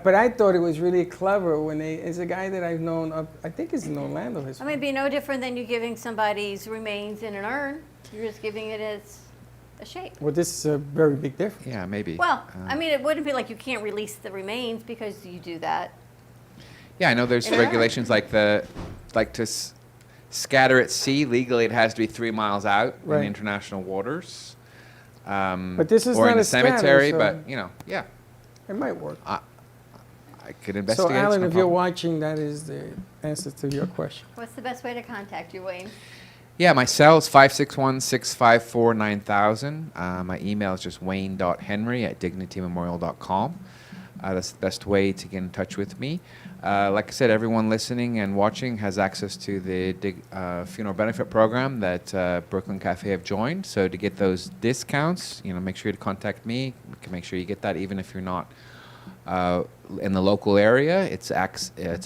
But I thought it was really clever it's a guy that I've known I think it's in Orlando. I mean, it'd be no different than you giving somebody's remains in an urn. You're just giving it as a shape. Well, this is a very big difference. Yeah, maybe. Well, I mean, it wouldn't be like you can't release the remains because you do that. Yeah, I know there's regulations like to scatter at sea. Legally, it has to be 3 miles out in international waters. But this is or not in a a cemetery. scatter, so But yeah, it might work. I could investigate. So, Alan, if you're watching, that is the answer to your question. What's the best way to contact you, Wayne? Yeah, my cell is 561-654-9000. My email is just wayne.henry@dignitymemorial.com. That's the best way to get in touch with me. Like I said, everyone listening and watching has access to the funeral benefit program that Brooklyn Café have joined. So to get those discounts, make sure to contact me. We can make sure you get that even if you're not in the local area. It's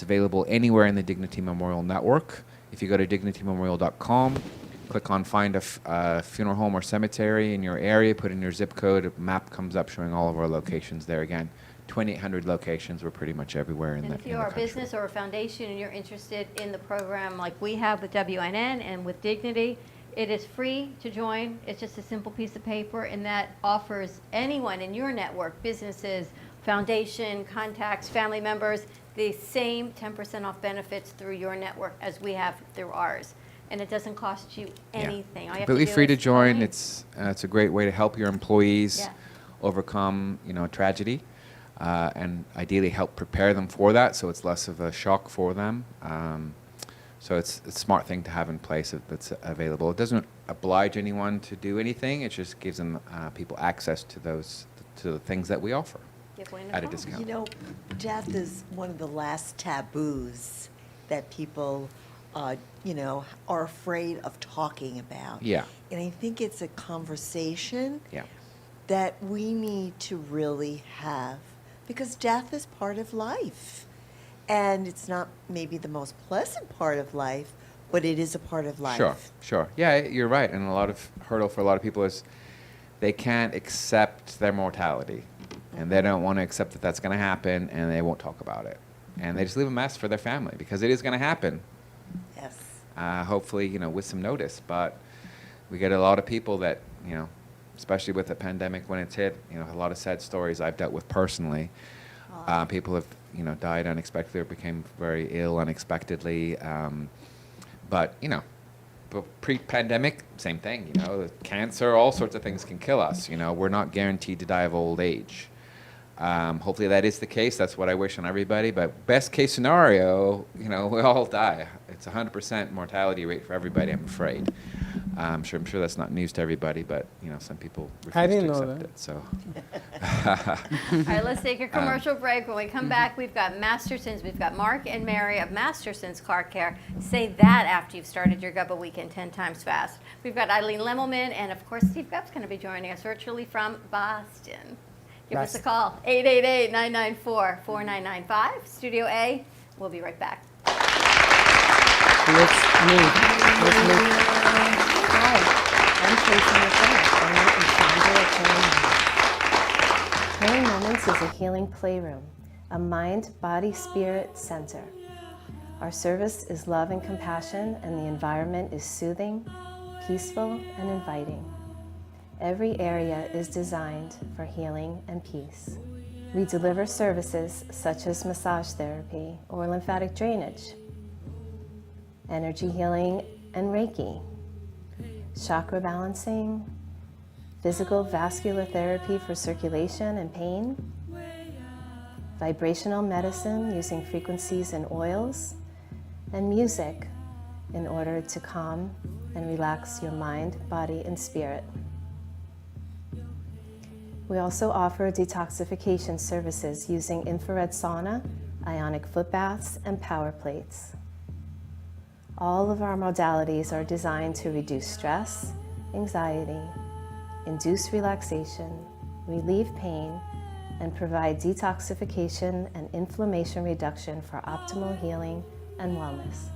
available anywhere in the Dignity Memorial Network. If you go to dignitymemorial.com, click on find a funeral home or cemetery in your area, put in your zip code, a map comes up showing all of our locations there. Again, 2,800 locations. We're pretty much everywhere in the country. And if you're a business or a foundation and you're interested in the program like we have with WNN and with Dignity, it is free to join. It's just a simple piece of paper, and that offers anyone in your network, businesses, foundation, contacts, family members, the same 10% off benefits through your network as we have through ours. And it doesn't cost you anything. All you have Completely to do free to is join. join. It's a great way to help your employees Yeah. overcome, tragedy, and ideally help prepare them for that, so it's less of a shock for them. So it's a smart thing to have in place that's available. It doesn't oblige anyone to do anything. It just gives them people access to the things that we offer at a discount. Death is one of the last taboos that people, are afraid of talking about. Yeah. And I think it's a conversation Yeah. that we need to really have, because death is part of life. And it's not maybe the most pleasant part of life, but it is a part of life. Sure. Yeah, you're right. And a lot of hurdle for a lot of people is they can't accept their mortality. And they don't want to accept that that's going to happen, and they won't talk about it. And they just leave a mess for their family, because it is going to happen. Yes. Hopefully, with some notice. But we get a lot of people that, especially with the pandemic when it's hit, a lot of sad stories I've dealt with personally. People have, died unexpectedly or became very ill unexpectedly. But pre-pandemic, same thing, cancer, all sorts of things can kill us. We're not guaranteed to die of old age. Hopefully that is the case. That's what I wish on everybody. But best case scenario, we all die. It's 100% mortality rate for everybody, I'm afraid. I'm sure that's not news to everybody, but some people refuse to accept it. So. All right, let's take a commercial break. When we come back, we've got Masterson's. We've got Mark and Mary of Masterson's Car Care. Say that after you've started your GUBBA weekend 10 times fast. We've got Eileen Lemelman, and of course, Steve Gubb's going to be joining us virtually from Boston. Give us a call, 888-994-4995, Studio A. We'll be right back. Let's move. Hi, I'm Tracy McKenna, Playing Moments is a healing playroom, a mind, body, spirit center. Our service is love and compassion, and the environment is soothing, peaceful, and inviting. Every area is designed for healing and peace. We deliver services such as massage therapy or lymphatic drainage, energy healing and Reiki, chakra balancing, physical vascular therapy for circulation and pain, vibrational medicine using frequencies and oils, and music in order to calm and relax your mind, body, and spirit. We also offer detoxification services using infrared sauna, ionic foot baths, and power plates. All of our modalities are designed to reduce stress, anxiety, induce relaxation, relieve pain, and provide detoxification and inflammation reduction for optimal healing and wellness.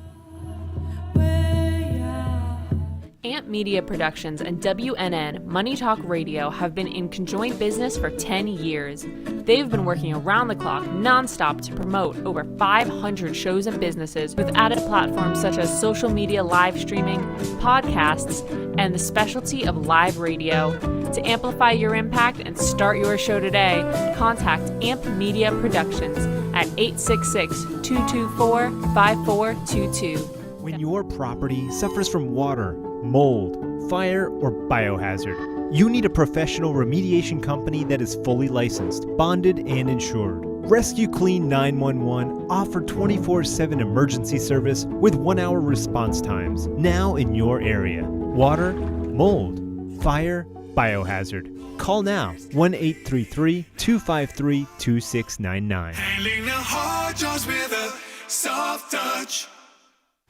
Amp Media Productions and WNN Money Talk Radio have been in conjoint business for 10 years. They've been working around the clock, nonstop, to promote over 500 shows and businesses with added platforms such as social media live streaming, podcasts, and the specialty of live radio. To amplify your impact and start your show today, contact Amp Media Productions at 866-224-5422. When your property suffers from water, mold, fire, or biohazard, you need a professional remediation company that is fully licensed, bonded, and insured. Rescue Clean 911 offer 24/7 emergency service with 1-hour response times now in your area. Water, mold, fire, Biohazard. Call now, 1-833-253-2699. Handling the hard jobs with a soft touch.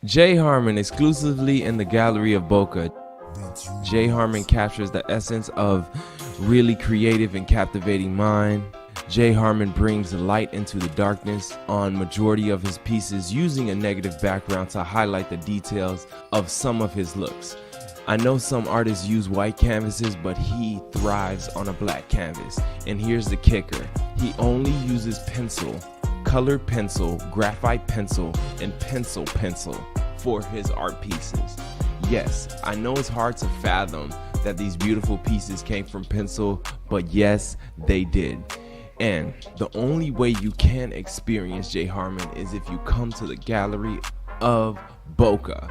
Jay Harmon exclusively in the Gallery of Boca. Jay Harmon captures the essence of really creative and captivating mind. Jay Harmon brings light into the darkness on majority of his pieces, using a negative background to highlight the details of some of his looks. I know some artists use white canvases, but he thrives on a black canvas. And here's the kicker. He only uses pencil, colored pencil, graphite pencil, and pencil for his art pieces. Yes, I know it's hard to fathom that these beautiful pieces came from pencil, but yes, they did. And the only way you can experience Jay Harmon is if you come to the Gallery of Boca.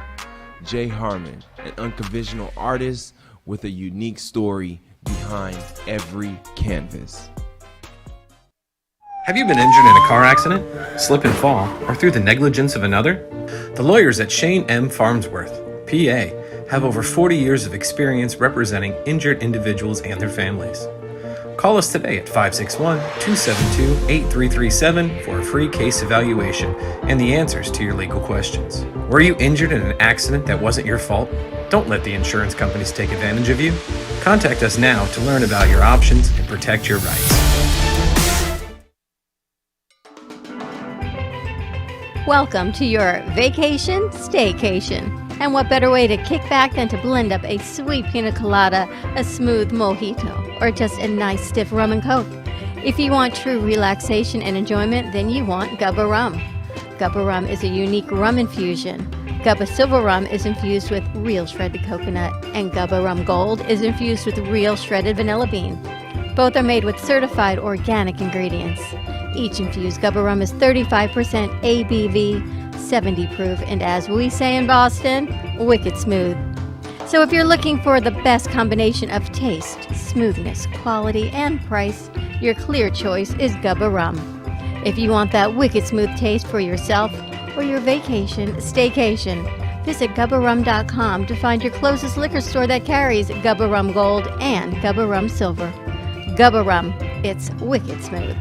Jay Harmon, an unconventional artist with a unique story behind every canvas. Have you been injured in a car accident, slip and fall, or through the negligence of another? The lawyers at Shane M. Farnsworth, PA, have over 40 years of experience representing injured individuals and their families. Call us today at 561-272-8337 for a free case evaluation and the answers to your legal questions. Were you injured in an accident that wasn't your fault? Don't let the insurance companies take advantage of you. Contact us now to learn about your options and protect your rights. Welcome to your vacation staycation. And what better way to kick back than to blend up a sweet pina colada, a smooth mojito, or just a nice stiff rum and coke? If you want true relaxation and enjoyment, then you want Gubba Rum. Gubba Rum is a unique rum infusion. Gubba Silver Rum is infused with real shredded coconut, and Gubba Rum Gold is infused with real shredded vanilla bean. Both are made with certified organic ingredients. Each infused Gubba Rum is 35% ABV, 70 proof, and as we say in Boston, wicked smooth. So if you're looking for the best combination of taste, smoothness, quality, and price, your clear choice is Gubba Rum. If you want that wicked smooth taste for yourself or your vacation staycation, visit GubbaRum.com to find your closest liquor store that carries Gubba Rum Gold and Gubba Rum Silver. Gubba Rum, it's wicked smooth.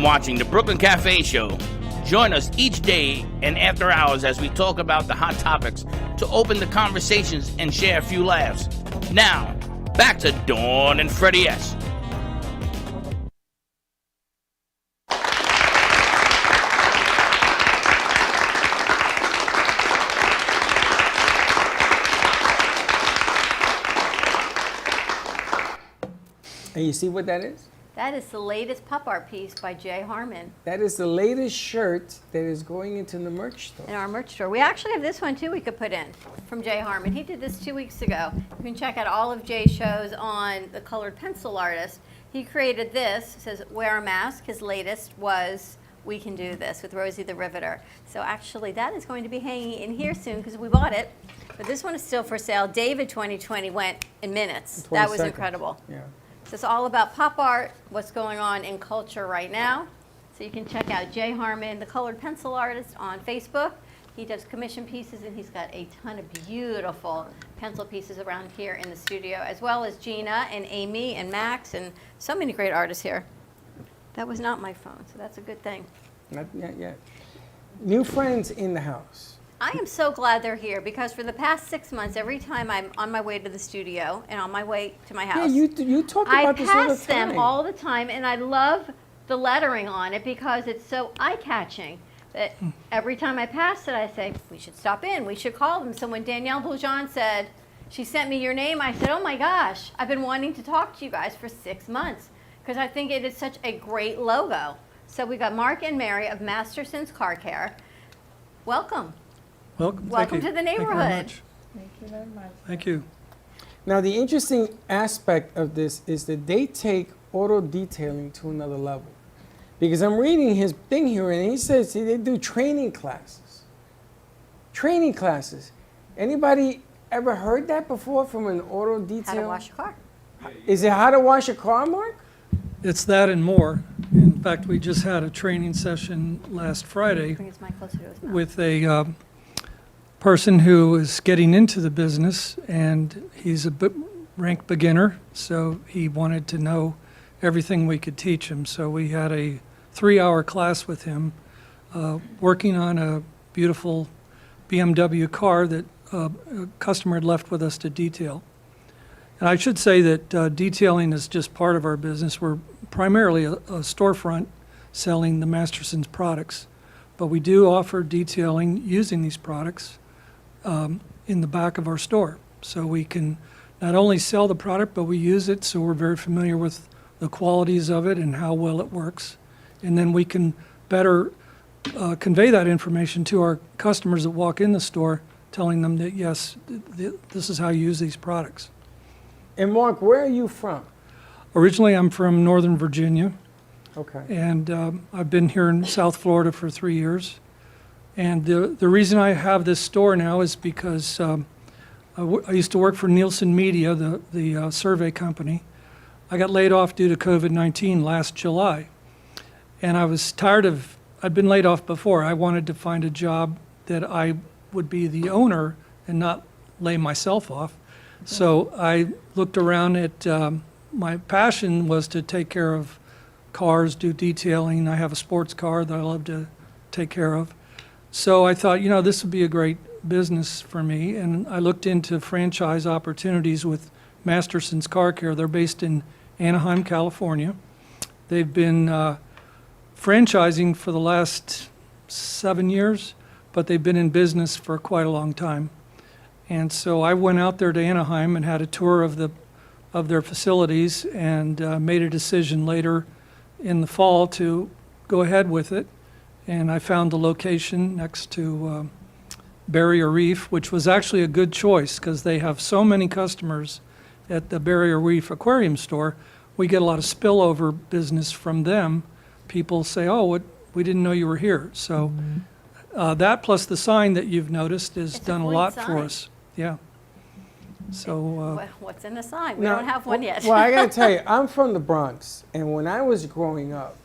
Watching the Brooklyn Café Show. Join us each day and after hours as we talk about the hot topics to open the conversations and share a few laughs. Now, back to Dawn and Freddie S. And you see what that is? That is the latest pop art piece by Jay Harmon. That is the latest shirt that is going into the merch store. In our merch store. We actually have this one too we could put in from Jay Harmon. He did this 2 weeks ago. You can check out all of Jay's shows on the Colored Pencil Artist. He created this. It says, wear a mask. His latest was We Can Do This with Rosie the Riveter. So actually that is going to be hanging in here soon because we bought it. But this one is still for sale. David 2020 went in minutes. That was seconds. incredible. Yeah. So it's all about pop art, what's going on in culture right now. So you can check out Jay Harmon, the Colored Pencil Artist, on Facebook. He does commission pieces, and he's got a ton of beautiful pencil pieces around here in the studio, as well as Gina and Amy and Max and so many great artists here. That was not my phone, so that's a good thing. Not yet. New friends in the house. I am so glad they're here because for the past 6 months, every time I'm on my way to the studio and on my way to my house, Yeah, you talk about this all the I pass them time. all the time, and I love the lettering on it because it's so eye-catching that every time I pass it, I say, we should stop in, we should call them. So when Danielle Boujon said, she sent me your name, I said, oh my gosh, I've been wanting to talk to you guys for 6 months because I think it is such a great logo. So we got Mark and Mary of Masterson's Car Care. Welcome. Welcome to the neighborhood. Thank you very much. Thank you. Now, the interesting aspect of this is that they take auto detailing to another level. Because I'm reading his thing here, and he says they do training classes. Training classes. Anybody ever heard that before from an auto detail? How to wash a car. Is it how to wash a car, Mark? It's that and more. In fact, we just had a training session last Friday Bring his mic closer to his mouth. with a person who is getting into the business, and he's a rank beginner, so he wanted to know everything we could teach him. So we had a 3-hour class with him, working on a beautiful BMW car that a customer had left with us to detail. And I should say that detailing is just part of our business. We're primarily a storefront selling the Masterson's products, but we do offer detailing using these products in the back of our store. So we can not only sell the product, but we use it, so we're very familiar with the qualities of it and how well it works. And then we can better convey that information to our customers that walk in the store, telling them that, yes, this is how you use these products. And Mark, where are you from? Originally, I'm from Northern Virginia. Okay. And I've been here in South Florida for 3 years. And the reason I have this store now is because I used to work for Nielsen Media, the survey company. I got laid off due to COVID-19 last July. And I was tired of, I'd been laid off before. I wanted to find a job that I would be the owner and not lay myself off. So I looked around at, my passion was to take care of cars, do detailing. I have a sports car that I love to take care of. So I thought, this would be a great business for me. And I looked into franchise opportunities with Masterson's Car Care. They're based in Anaheim, California. They've been franchising for the last 7 years, but they've been in business for quite a long time. And so I went out there to Anaheim and had a tour of their facilities and made a decision later in the fall to go ahead with it. And I found the location next to Barrier Reef, which was actually a good choice because they have so many customers at the Barrier Reef Aquarium store. We get a lot of spillover business from them. People say, oh, we didn't know you were here. So that plus the sign that you've noticed has done a lot for us. Yeah. So what's in the sign? We don't have one yet. Well, I got to tell you, I'm from the Bronx, and when I was growing up,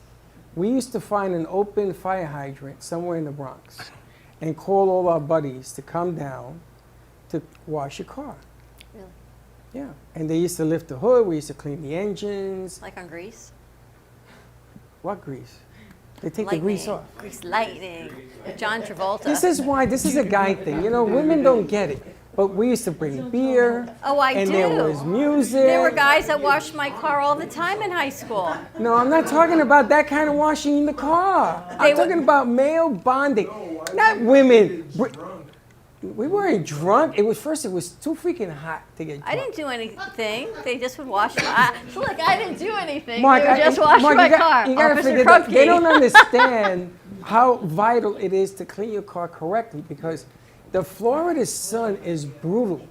we used to find an open fire hydrant somewhere in the Bronx and call all our buddies to come down to wash your car. Really? Yeah. And they used to lift the hood. We used to clean the engines. Like on Grease? What grease? They take the grease off. Grease lightning. With John Travolta. This is why, this is a guy thing. Women don't get it. But we used to bring beer. Oh, I and do. And there was music. There were guys that washed my car all the time in high school. No, I'm not talking about that kind of washing in the car. I'm talking about male bonding, not women. We weren't drunk. It was too freaking hot to get drunk. I didn't do anything. They just would wash my look, I didn't do anything. Mark, they would just wash my car. You gotta figure that they don't understand how vital it is to clean your car correctly because the Florida sun is brutal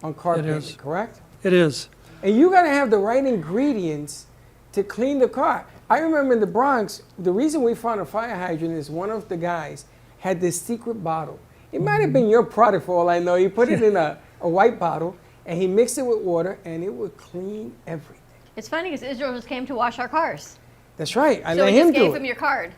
on car painting, correct? It is. And you got to have the right ingredients to clean the car. I remember in the Bronx, the reason we found a fire hydrant is one of the guys had this secret bottle. It might have been your product for all I know. He put it in a white bottle, and he mixed it with water, and it would clean everything. It's funny because Israel just came to wash our cars. That's right. I so let we him just do gave it. him your card.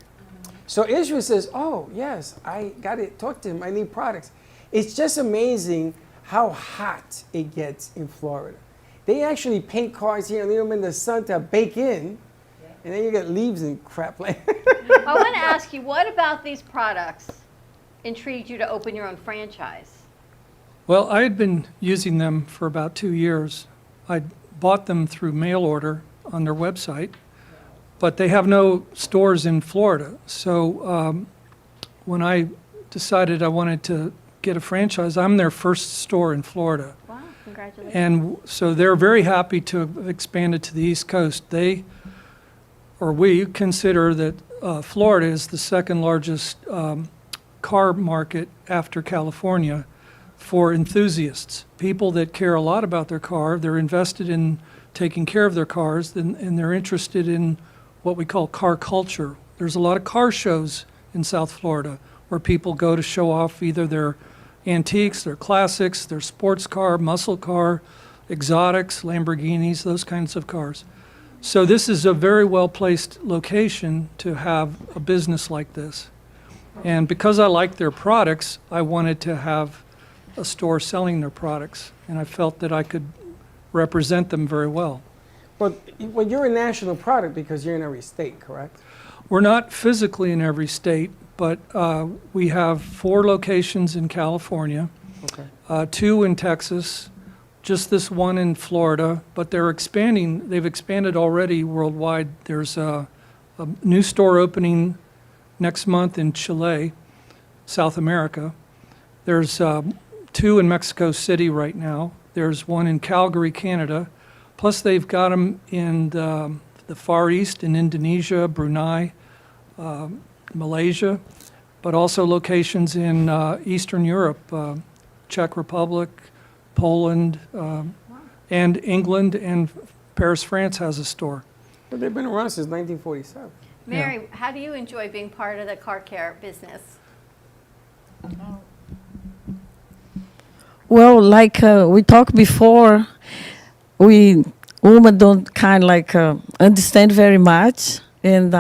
So Israel says, oh, yes, I got to talk to him. I need products. It's just amazing how hot it gets in Florida. They actually paint cars here and leave them in the sun to bake in, and then you get leaves and crap like I want to ask you, what about these products intrigued you to open your own franchise? Well, I had been using them for about 2 years. I bought them through mail order on their website, but they have no stores in Florida. So when I decided I wanted to get a franchise, I'm their first store in Florida. Wow, congratulations. And so they're very happy to have expanded to the East Coast. We consider that Florida is the second largest car market after California for enthusiasts, people that care a lot about their car. They're invested in taking care of their cars, and they're interested in what we call car culture. There's a lot of car shows in South Florida where people go to show off either their antiques, their classics, their sports car, muscle car, exotics, Lamborghinis, those kinds of cars. So this is a very well-placed location to have a business like this. And because I like their products, I wanted to have a store selling their products, and I felt that I could represent them very well. Well, you're a national product because you're in every state, correct? We're not physically in every state, but we have 4 locations in California, Okay. 2 in Texas, just this one in Florida, but they're expanding. They've expanded already worldwide. There's a new store opening next month in Chile, South America. There's 2 in Mexico City right now. There's 1 in Calgary, Canada. Plus they've got them in the Far East, in Indonesia, Brunei, Malaysia, but also locations in Eastern Europe, Czech Republic, Poland, and England, and Paris, France has a store. But they've been around since 1947. Mary, how do you enjoy being part of the car care business? Well, like we talked before, we women don't kind of like understand very much, and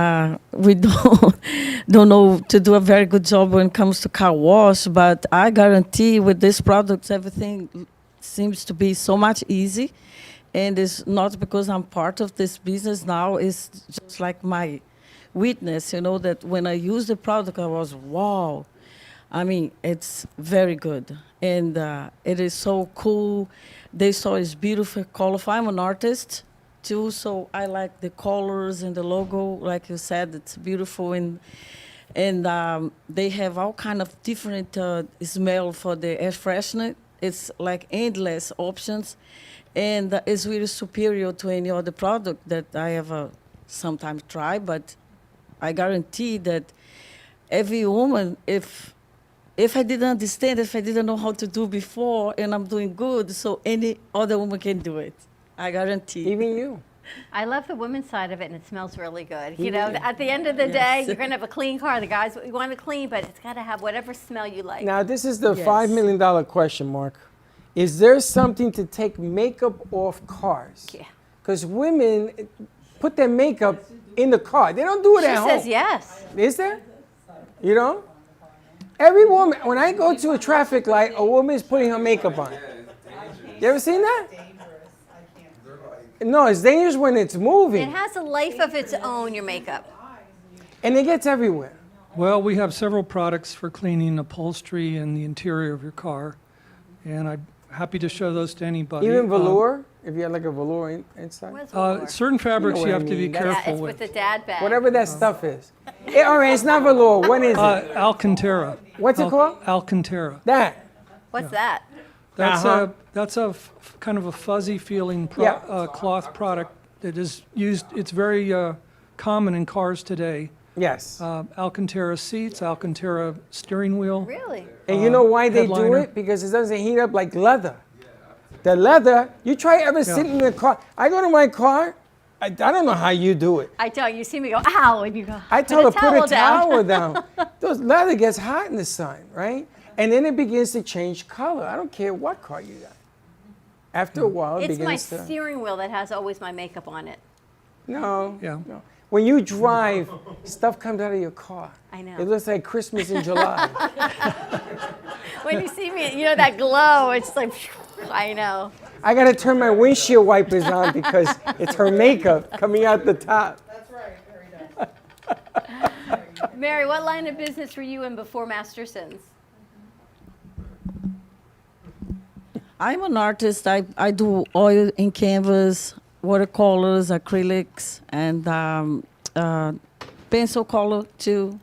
we don't know to do a very good job when it comes to car wash. But I guarantee with these products, everything seems to be so much easy, and it's not because I'm part of this business now. It's just like my witness, that when I use the product, I was wow. I mean, it's very good, and it is so cool. The store is beautiful, colorful. I'm an artist too, so I like the colors and the logo. Like you said, it's beautiful, and they have all kind of different smell for the air freshener. It's like endless options, and it's really superior to any other product that I have sometimes tried. But I guarantee that every woman, if I didn't understand, if I didn't know how to do before, and I'm doing good, so any other woman can do it. I guarantee. Even you. I love the women's side of it, and it smells really good. At the end of the day, you're going to have a clean car. The guys, we want it clean, but it's got to have whatever smell you like. Now, this is the $5 million question, Mark. Is there something to take makeup off cars? Yeah. Because women put their makeup in the car. They don't do it at home. She says yes. Is there? Every woman, when I go to a traffic light, a woman is putting her makeup on. You ever seen that? No, it's dangerous when it's moving. It has a life of its own, your makeup. And it gets everywhere. Well, we have several products for cleaning upholstery and the interior of your car, and I'm happy to show those to anybody. Even velour, if you have like a velour inside? What's velour? Certain fabrics You know you what have I to be mean. careful Yeah, it's with. with the dad bag. Whatever that stuff is. All right, it's not velour. What is it? Alcantara. What's it called? Alcantara. That. What's that? That's a kind of a fuzzy feeling cloth product that is used. It's very common in cars today. Yes. Alcantara seats, Alcantara steering wheel. Really? And you know why they do headliner. it? Because it doesn't heat up like leather. The leather, you try ever sitting in the car. I go to my car, I don't know how you do it. I don't. You see me go, ow, and you go, I tell her, put a towel down. down. Those leather gets hot in the sun, right? And then it begins to change color. I don't care what car you got. After a while, it It's my begins to... steering wheel that has always my makeup on it. No. Yeah. No. When you drive, stuff comes out of your car. I know. It looks like Christmas in July. When you see me, that glow, it's like, I know. I got to turn my windshield wipers on because it's her makeup coming out the top. That's right, very good. Mary, what line of business were you in before Masterson's? I'm an artist. I do oil and canvas, watercolors, acrylics, and pencil color too.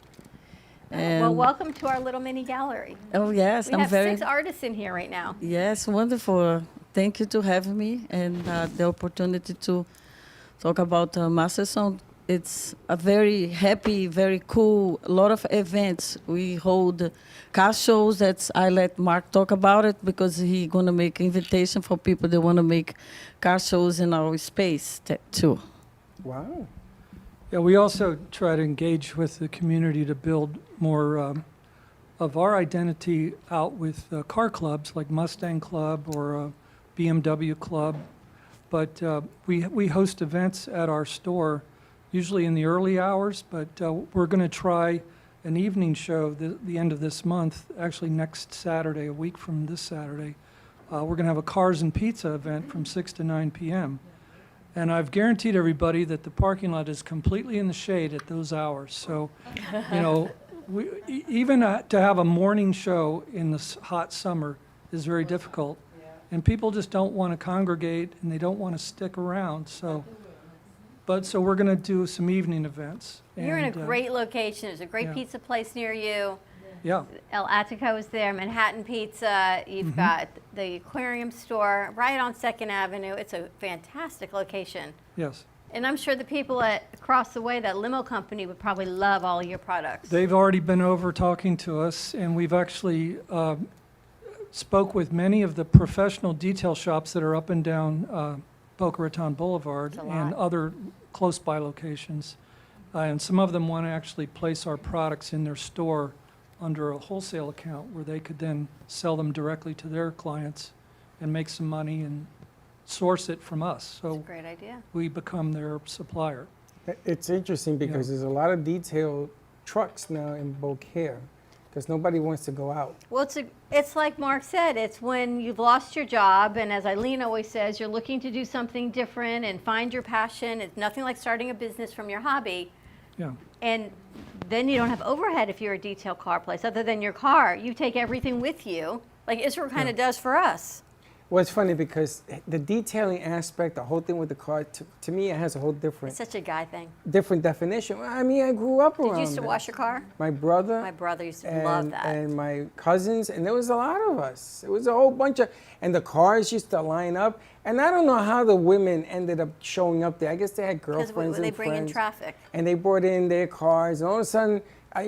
Well, welcome to our little mini gallery. Oh yes, We I'm have very 6 artists in here right now. yes, wonderful. Thank you to have me and the opportunity to talk about Master Sound. It's a very happy, very cool, a lot of events. We hold car shows. That's I let Mark talk about it because he gonna make invitation for people that want to make car shows in our space too. Wow. Yeah, we also try to engage with the community to build more of our identity out with car clubs like Mustang Club or BMW Club. But we host events at our store, usually in the early hours, but we're going to try an evening show the end of this month, actually next Saturday, a week from this Saturday. We're going to have a Cars and Pizza event from 6 to 9 p.m. And I've guaranteed everybody that the parking lot is completely in the shade at those hours. So, you know, even to have a morning show in this hot summer is very difficult. And people just don't want to congregate and they don't want to stick around. So we're going to do some evening events. You're in a And, great location. There's a great yeah. pizza place near you. Yeah. El Attico is there, Manhattan Pizza. You've got the aquarium store right on 2nd Avenue. It's a fantastic location. Yes. And I'm sure the people across the way, that limo company, would probably love all your products. They've already been over talking to us, and we've actually spoke with many of the professional detail shops that are up and down Boca Raton Boulevard and other close by locations. And some of them want to actually place our products in their store under a wholesale account where they could then sell them directly to their clients and make some money and source it from us. So That's a great idea. we become their supplier. It's interesting because there's a lot of detail trucks now in Bocaire because nobody wants to go out. Well, it's like Mark said, it's when you've lost your job, and as Eileen always says, you're looking to do something different and find your passion. It's nothing like starting a business from your hobby. Yeah. And then you don't have overhead if you're a detail car place, other than your car. You take everything with you, like Israel kind of does for us. Well, it's funny because the detailing aspect, the whole thing with the car, to me, it has a whole It's such a guy thing. different definition. I mean, I grew up around Did you used to that. wash your car? My brother. My brother used to love that. And my cousins, and there was a lot of us. It was a whole bunch of, and the cars used to line up. And I don't know how the women ended up showing up there. I guess they had girlfriends and they bring in friends. traffic. And they brought in their cars, and all of a sudden, I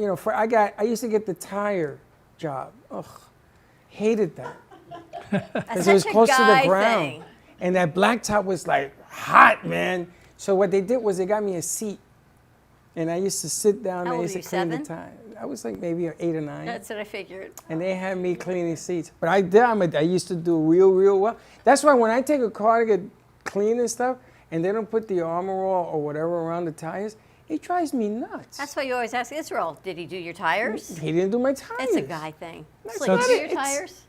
used to get the tire job. Ugh, hated that. Because it was such a close to the guy ground. thing. And that blacktop was like hot, man. So what they did was they got me a seat. And I used to sit down How and I old used were to you, clean 7? the tire. I was like maybe 8 or 9. That's what I figured. And they had me cleaning seats. But I used to do real well. That's why when I take a car to get clean and stuff, and they don't put the Armor All or whatever around the tires, it drives me nuts. That's why you always ask Israel, did he do your tires? He didn't do my tires. It's a guy thing. That's Like, not you do it. your It's- tires?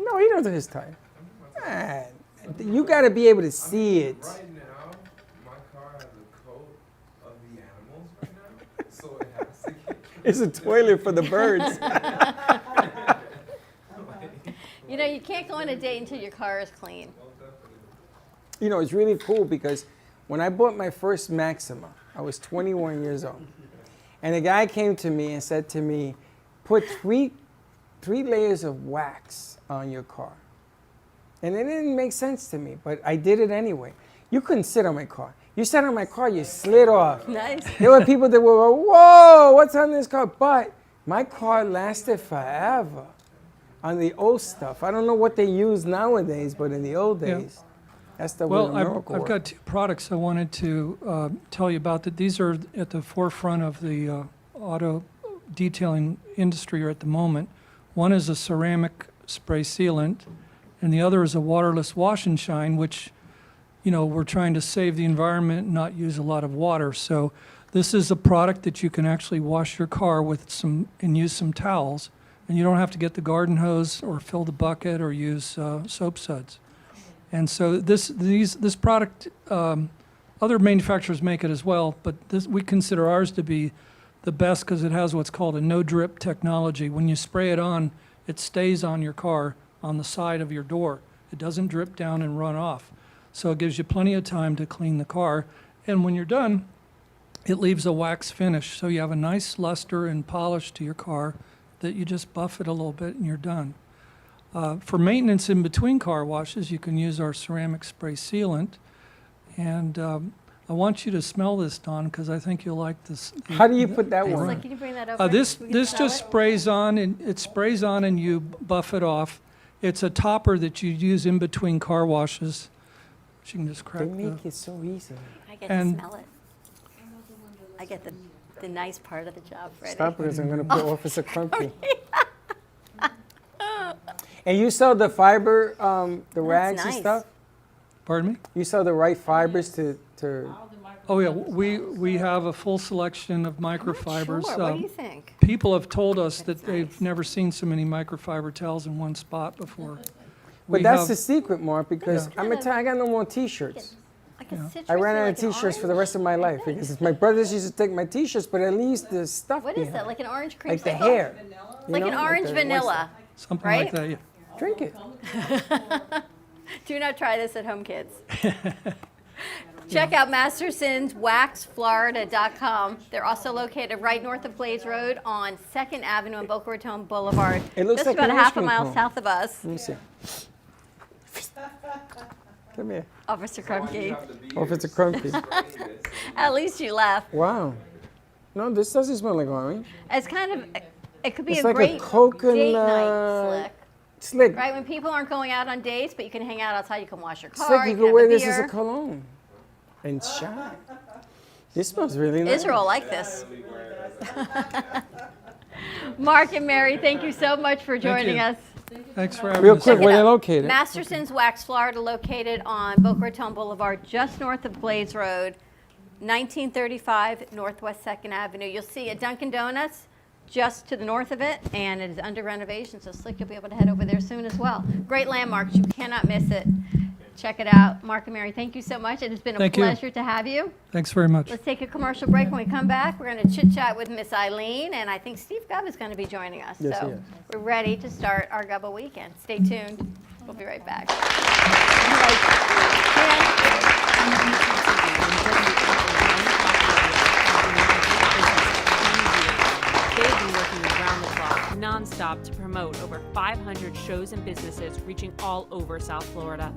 No, he doesn't do his tire. Man, you got to be able to see it. Right now, my car has a coat of the animals right now, so it has to get. It's a toilet for the birds. You know, you can't go on a date until your car is clean. You know, it's really cool because when I bought my first Maxima, I was 21 years old. And a guy came to me and said to me, put three layers of wax on your car. And it didn't make sense to me, but I did it anyway. You couldn't sit on my car. You sat on my car, you slid off. Nice. There were people that were, whoa, what's on this car? But my car lasted forever on the old stuff. I don't know what they use nowadays, but in the old days, that's the way the miracle I've worked. got 2 products I wanted to tell you about. That these are at the forefront of the auto detailing industry at the moment. One is a ceramic spray sealant, and the other is a waterless wash and shine, which, you know, we're trying to save the environment and not use a lot of water. So this is a product that you can actually wash your car with and use some towels, and you don't have to get the garden hose or fill the bucket or use soap suds. And so this product, other manufacturers make it as well, but we consider ours to be the best because it has what's called a no-drip technology. When you spray it on, it stays on your car on the side of your door. It doesn't drip down and run off. So it gives you plenty of time to clean the car. And when you're done, it leaves a wax finish. So you have a nice luster and polish to your car that you just buff it a little bit and you're done. For maintenance in between car washes, you can use our ceramic spray sealant. And I want you to smell this, Don, because I think you'll like this. How do you put that one? Like, can you bring that over? This We can smell just it? sprays on, and it sprays on, and you buff it off. It's a topper that you use in between car washes. You can just crack They make it so easy. I get and- to smell it. I get the nice part of the job, Freddie. Stop because I'm going to put Officer Crumpy. And you sell the fiber, the rags and nice. stuff? Pardon me? You sell the right fibers to Oh yeah, we have a full selection of microfibers. Sure. What do you think? People have told us that they've never seen so many microfiber towels in one spot before. But that's the secret, Mark, because I'm going to tell you, I got no more T-shirts. Like a citrus I ran or out like of an T-shirts for the orange? rest of my life because my brothers used to take my T-shirts, but at least the stuff What is behind that? it. Like an orange cream? Like the hair. you Like know, an orange the white vanilla. Something right? like that. Yeah. stuff. Drink it. Do not try this at home, kids. Check out mastersonswaxflorida.com. They're also located right north of Blaze Road on 2nd Avenue and Boca Raton Boulevard. It looks just like about an a ice half a cream mile cone. south of us. Let me see. Come here. Officer Krumke. Officer Crumpy. At least you laughed. Wow. No, this doesn't smell like orange. It's kind of, it could be It's a like a great coconut date night slick. Right, when people aren't going out on dates, but you can hang out outside, you can wash your It's car, like you can can have wear a this as beer. a cologne and shine. This smells really nice. Israel like this. Mark and Mary, thank you so much for joining you. us. Thanks for having Real us. quick, Check it where they out. located? Masterson's Wax Florida, located on Boca Raton Boulevard, just north of Blaze Road, 1935 Northwest 2nd Avenue. You'll see a Dunkin' Donuts just to the north of it, and it is under renovation, so Slick, you'll be able to head over there soon as well. Great landmarks. You cannot miss it. Check it out. Mark and Mary, thank you so much. It has been a Thank you. pleasure to have you. Thanks very much. Let's take a commercial break. When we come back, we're going to chit-chat with Miss Eileen, and I think Steve Gubb is going to be joining us. Yes, he so is. we're ready to start our Gubba weekend. Stay tuned. We'll be right back. They've been working around the clock, nonstop, to promote over 500 shows and businesses reaching all over South Florida.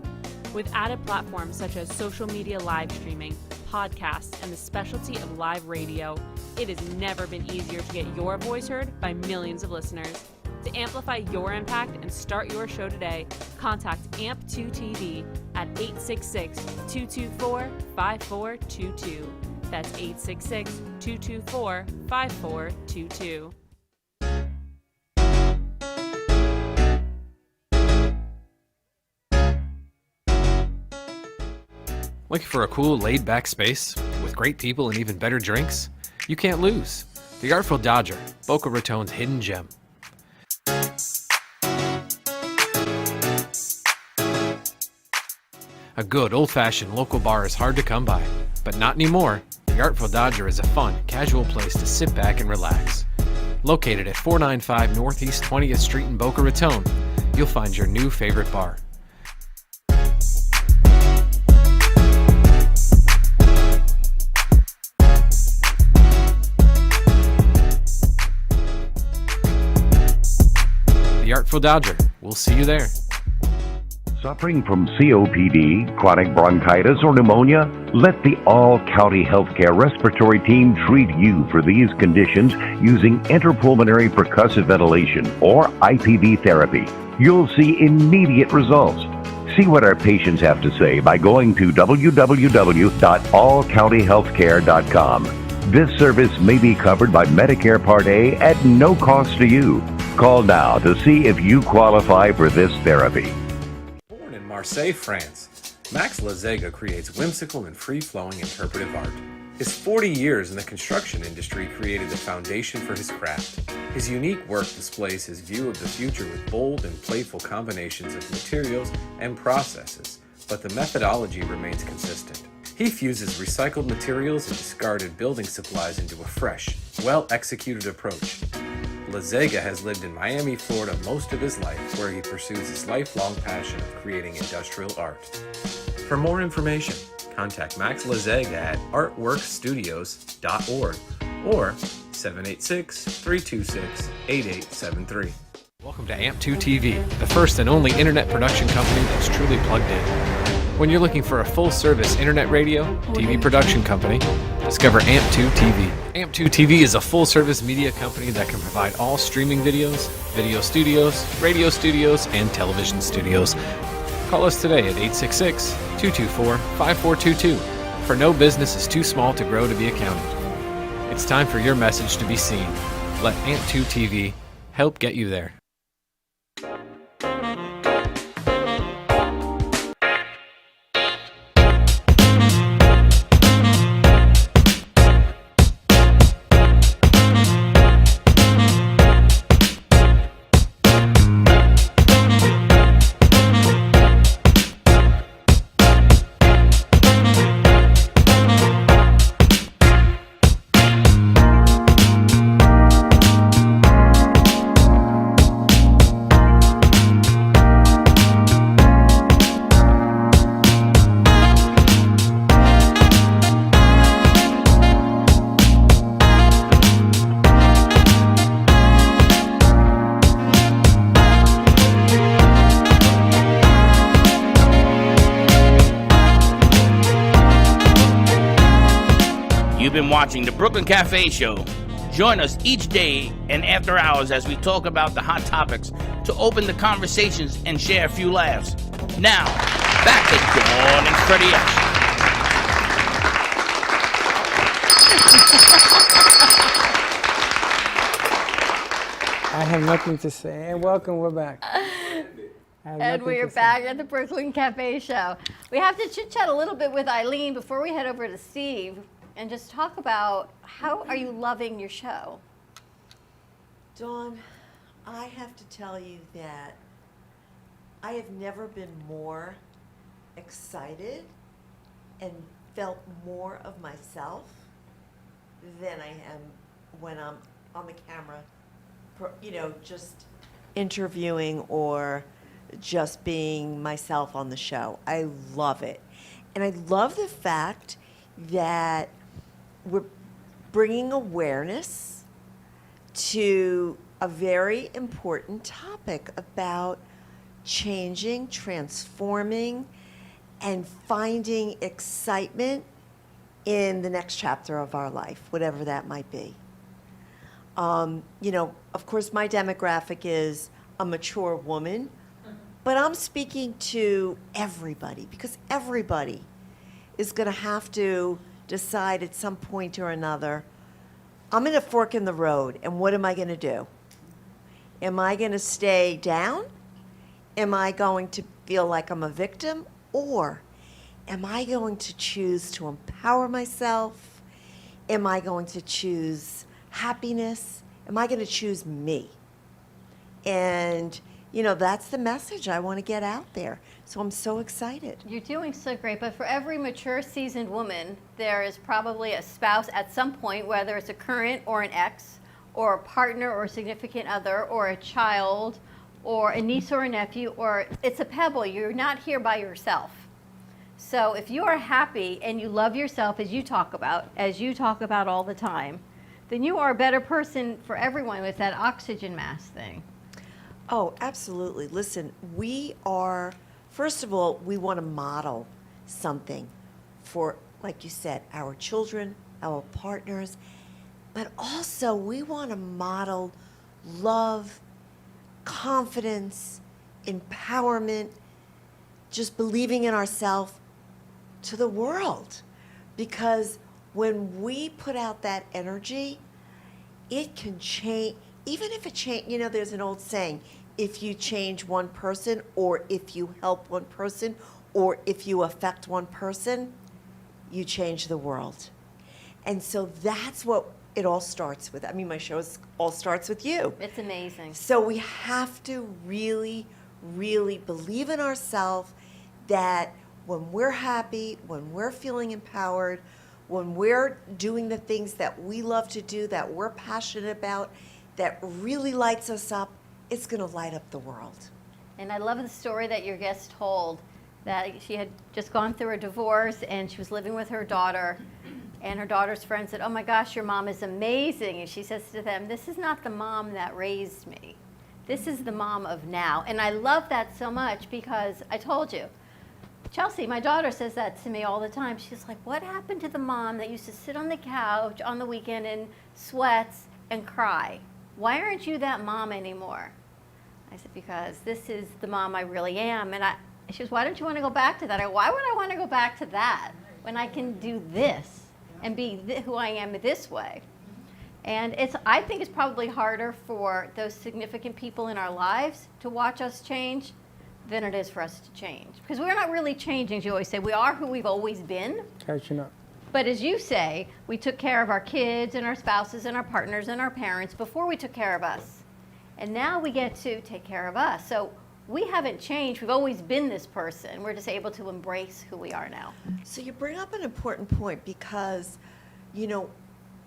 With added platforms such as social media live streaming, podcasts, and the specialty of live radio, it has never been easier to get your voice heard by millions of listeners. To amplify your impact and start your show today, contact AMP2TV at 866-224-5422. That's 866-224-5422. Looking for a cool, laid-back space with great people and even better drinks? You can't lose. The Artful Dodger, Boca Raton's hidden gem. A good, old-fashioned local bar is hard to come by, but not anymore. The Artful Dodger is a fun, casual place to sit back and relax. Located at 495 Northeast 20th Street in Boca Raton, you'll find your new favorite bar. The Artful Dodger. We'll see you there. Suffering from COPD, chronic bronchitis, or pneumonia? Let the All-County Healthcare Respiratory Team treat you for these conditions using interpulmonary percussive ventilation, or IPV therapy. You'll see immediate results. See what our patients have to say by going to www.allcountyhealthcare.com. This service may be covered by Medicare Part A at no cost to you. Call now to see if you qualify for this therapy. Born in Marseille, France, Max Lazega creates whimsical and free-flowing interpretive art. His 40 years in the construction industry created the foundation for his craft. His unique work displays his view of the future with bold and playful combinations of materials and processes, but the methodology remains consistent. He fuses recycled materials and discarded building supplies into a fresh, well-executed approach. Lazega has lived in Miami, Florida most of his life, where he pursues his lifelong passion of creating industrial art. For more information, contact Max Lazeg at artworkstudios.org or 786-326-8873. Welcome to AMP2 TV, the first and only internet production company that's truly plugged in. When you're looking for a full-service internet radio, TV production company, discover AMP2 TV. AMP2 TV is a full-service media company that can provide all streaming videos, video studios, radio studios, and television studios. Call us today at 866-224-5422, for no business is too small to grow to be accounted. It's time for your message to be seen. Let AMP2 TV help get you there. You've been watching the Brooklyn Café Show. Join us each day and after hours as we talk about the hot topics to open the conversations and share a few laughs. Now, back to Dawn and Freddie S. I have nothing to say. And welcome, we're back. And we are back at the Brooklyn Cafe Show. We have to chit-chat a little bit with Eileen before we head over to Steve and just talk about how are you loving your show? Dawn, I have to tell you that I have never been more excited and felt more of myself than I am when I'm on the camera, just interviewing or just being myself on the show. I love it. And I love the fact that we're bringing awareness to a very important topic about changing, transforming, and finding excitement in the next chapter of our life, whatever that might be. Of course, my demographic is a mature woman, but I'm speaking to everybody because everybody is going to have to decide at some point or another, I'm in a fork in the road, and what am I going to do? Am I going to stay down? Am I going to feel like I'm a victim? Or am I going to choose to empower myself? Am I going to choose happiness? Am I going to choose me? And, that's the message I want to get out there. So I'm so excited. You're doing so great, but for every mature, seasoned woman, there is probably a spouse at some point, whether it's a current or an ex, or a partner or a significant other, or a child, or a niece or a nephew, or it's a pebble. You're not here by yourself. So if you are happy and you love yourself as you talk about all the time, then you are a better person for everyone with that oxygen mask thing. Oh, absolutely. Listen, first of all, we want to model something for, like you said, our children, our partners, but also we want to model love, confidence, empowerment, just believing in ourselves to the world. Because when we put out that energy, it can change. Even if it change, there's an old saying, if you change one person, or if you help one person, or if you affect one person, you change the world. And so that's what it all starts with. My show all starts with you. It's amazing. So we have to really, really believe in ourselves that when we're happy, when we're feeling empowered, when we're doing the things that we love to do, that we're passionate about, that really lights us up, it's going to light up the world. And I love the story that your guest told, that she had just gone through a divorce and she was living with her daughter. And her daughter's friend said, "Oh my gosh, your mom is amazing." And she says to them, "This is not the mom that raised me. This is the mom of now." And I love that so much because I told you, Chelsea, my daughter, says that to me all the time. She's like, "What happened to the mom that used to sit on the couch on the weekend in sweats and cry? Why aren't you that mom anymore?" I said, "Because this is the mom I really am." And she goes, "Why don't you want to go back to that?" I go, "Why would I want to go back to that when I can do this and be who I am this way?" And I think it's probably harder for those significant people in our lives to watch us change than it is for us to change. Because we're not really changing, as you always say. We are who we've always been. Catching up. But as you say, we took care of our kids and our spouses and our partners and our parents before we took care of us. And now we get to take care of us. So we haven't changed. We've always been this person. We're just able to embrace who we are now. So you bring up an important point because,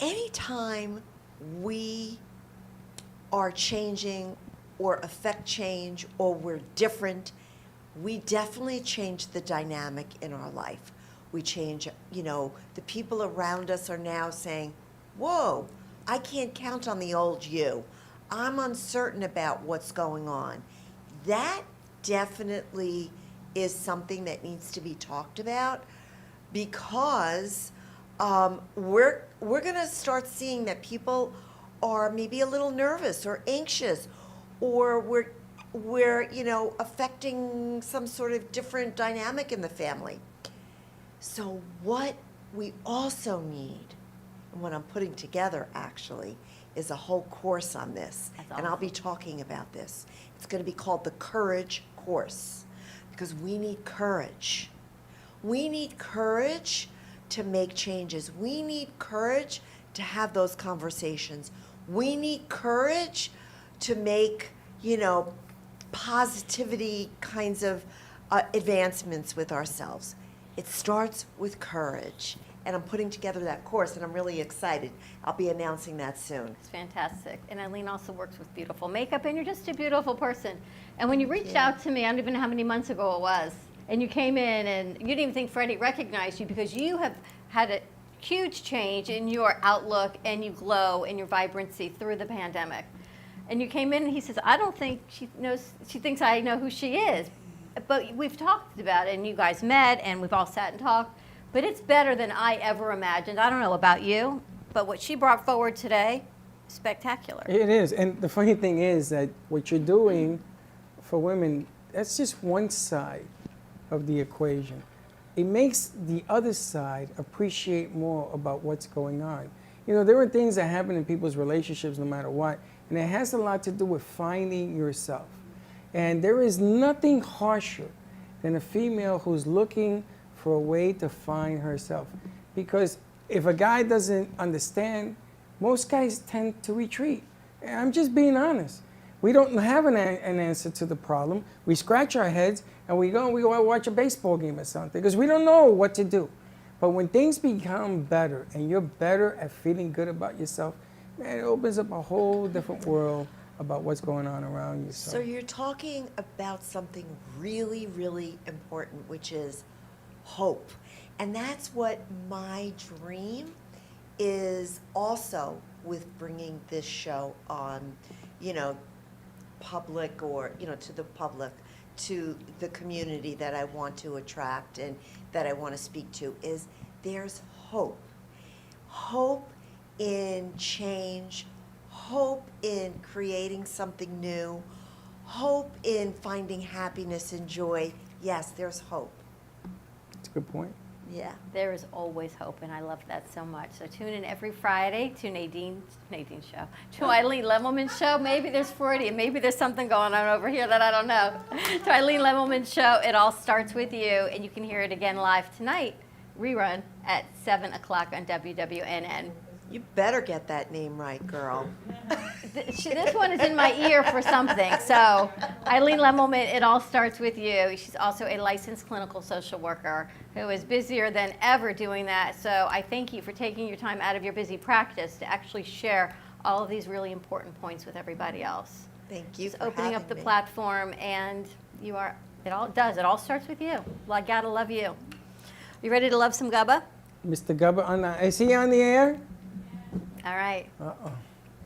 anytime we are changing or affect change or we're different, we definitely change the dynamic in our life. We change, the people around us are now saying, "Whoa, I can't count on the old you. I'm uncertain about what's going on." That definitely is something that needs to be talked about because we're going to start seeing that people are maybe a little nervous or anxious, or we're affecting some sort of different dynamic in the family. So what we also need, and what I'm putting together actually, is a whole course on this. And I'll be talking about this. It's going to be called the Courage Course, because we need courage. We need courage to make changes. We need courage to have those conversations. We need courage to make, positivity kinds of advancements with ourselves. It starts with courage. And I'm putting together that course, and I'm really excited. I'll be announcing that soon. It's fantastic. And Eileen also works with beautiful makeup, and you're just a beautiful person. And when you reached out to me, I don't even know how many months ago it was, and you came in, and you didn't even think Freddie recognized you because you have had a huge change in your outlook, and you glow in your vibrancy through the pandemic. And you came in, and he says, "I don't think she thinks I know who she is." But we've talked about it, and you guys met, and we've all sat and talked. But it's better than I ever imagined. I don't know about you, but what she brought forward today, spectacular. It is. And the funny thing is that what you're doing for women, that's just one side of the equation. It makes the other side appreciate more about what's going on. There are things that happen in people's relationships no matter what, and it has a lot to do with finding yourself. And there is nothing harsher than a female who's looking for a way to find herself. Because if a guy doesn't understand, most guys tend to retreat. And I'm just being honest. We don't have an answer to the problem. We scratch our heads and we go watch a baseball game or something because we don't know what to do. But when things become better and you're better at feeling good about yourself, man, it opens up a whole different world about what's going on around you. So you're talking about something really, really important, which is hope. And that's what my dream is also with bringing this show on, public or, to the public, to the community that I want to attract and that I want to speak to, is there's hope. Hope in change, hope in creating something new, hope in finding happiness and joy. Yes, there's hope. That's a good point. Yeah. There is always hope, and I love that so much. So tune in every Friday to Nadine's show, to Eileen Lemelman's show. Maybe there's Freudian, maybe there's something going on over here that I don't know. To Eileen Lemelman's show, It All Starts With You, and you can hear it again live tonight, rerun at 7 o'clock on WWNN. You better get that name right, girl. This one is in my ear for something. So Eileen Lemelman, It All Starts With You. She's also a licensed clinical social worker who is busier than ever doing that. So I thank you for taking your time out of your busy practice to actually share all of these really important points with everybody else. Thank you Just for opening up having the me. platform, and you are It all does. It all starts with you. Well, I gotta love you. You ready to love some Gubba? Mr. Gubba, is he on the air? All right. Uh-oh.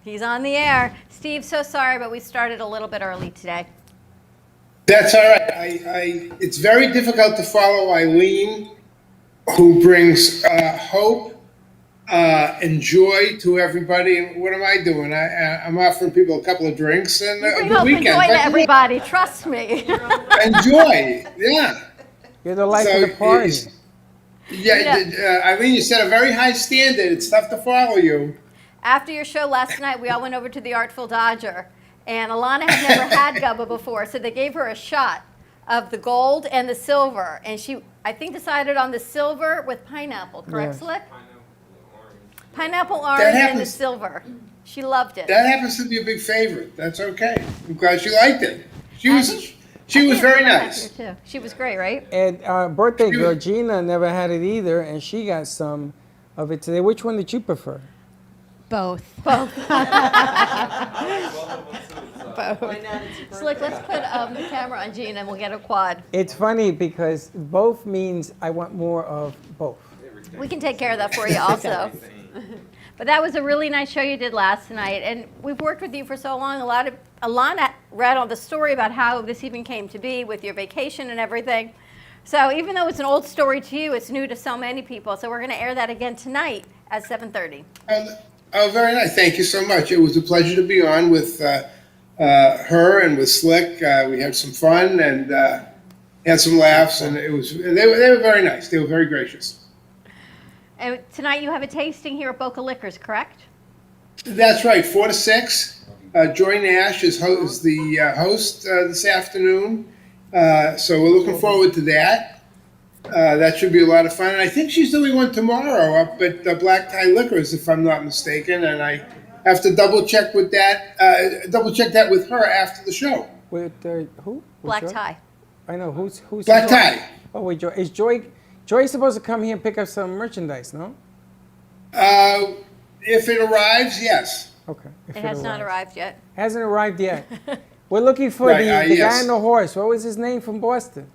He's on the air. Steve, so sorry, but we started a little bit early today. That's all right. It's very difficult to follow Eileen, who brings hope and joy to everybody. And what am I doing? I'm offering people a couple of drinks and You bring a good hope and weekend. joy But to everybody. Trust me. enjoy, yeah. You're the life So of the party. Eileen, you set a very high standard. It's tough to follow you. After your show last night, we all went over to the Artful Dodger, and Alana had never had Gubba before, so they gave her a shot of the gold and the silver, and she, I think, decided on the silver with pineapple, correct, Yes. Slick? Pineapple, orange, That and the happens- silver. She loved it. That happens to be a big favorite. That's okay. I'm glad she liked it. She was very nice. Here too. She was great, right? And birthday girl Gina never had it either, and she got some of it today. Which one did you prefer? Both. Both. Both. Slick, let's put the camera on Gina, and we'll get a quad. It's funny because both means I want more of both. We can take care of that for you also. But that was a really nice show you did last night, and we've worked with you for so long. Alana read on the story about how this even came to be with your vacation and everything. So even though it's an old story to you, it's new to so many people. So we're going to air that again tonight at 7:30. Oh, very nice. Thank you so much. It was a pleasure to be on with her and with Slick. We had some fun and had some laughs, and they were very nice. They were very gracious. And tonight you have a tasting here at Boca Liquors, correct? That's right, 4 to 6. Joy Nash is the host this afternoon, so we're looking forward to that. That should be a lot of fun. And I think she's doing one tomorrow up at Black Tie Liquors, if I'm not mistaken. And I have to double check that with her after the show. With who? Black Joy? Tie. I know who's Black Joy? Tie. Oh wait, Joy. Is Joy supposed to come here and pick up some merchandise? No. If it arrives, yes. Okay. If It has not arrived yet. Hasn't arrived yet. We're looking for Right, the guy yes. on the horse. What was his name from Boston?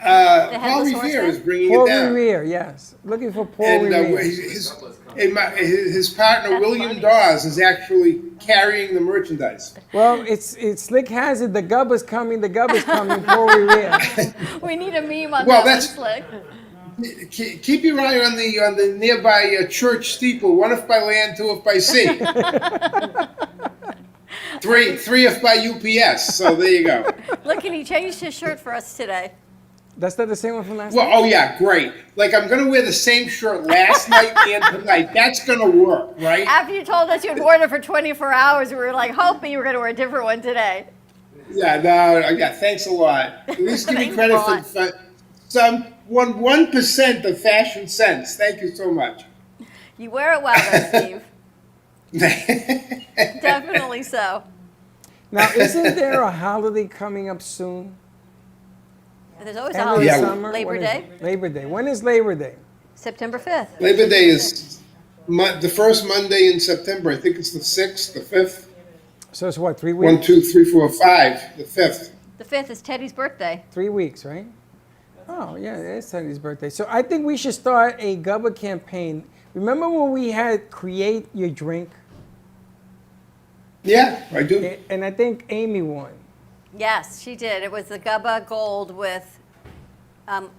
Paul headless Revere is bringing Paul it down. Revere, yes. Looking for Paul And Revere. his partner, William Dawes, is actually carrying the merchandise. Well, it's Slick has it. The Gubba's coming. Paul Revere. We need a meme on Well, that that's- one, Slick. Keep your eye on the nearby church steeple. 1 if by land, 2 if by sea. 3 if by UPS. So there you go. Look, and he changed his shirt for us today. That's not the same one from last Well, night? oh yeah, great. Like I'm gonna wear the same shirt last night and tonight. That's gonna work, right? After you told us you'd worn it for 24 hours, we were like hoping you were going to wear a different one today. Yeah, no, yeah. Thanks a lot. At least give me Thanks a credit lot. for some 1% of fashion sense. Thank you so much. You wear it well, though, Steve. Definitely so. Now, isn't there a holiday coming up soon? There's always a End of holiday. the summer? Labor When is Day, it? Labor Day. When is Labor Day? September 5th. Labor Day is the first Monday in September. I think it's the 6th, the 5th. So it's what, 3 1, weeks? 2, 3, 4, 5. The 5th. The 5th is Teddy's birthday. 3 weeks, right? Oh, yeah, it's Teddy's birthday. So I think we should start a Gubba campaign. Remember when we had Create Your Drink? Yeah, I do. And I think Amy won. Yes, she did. It was the Gubba Gold with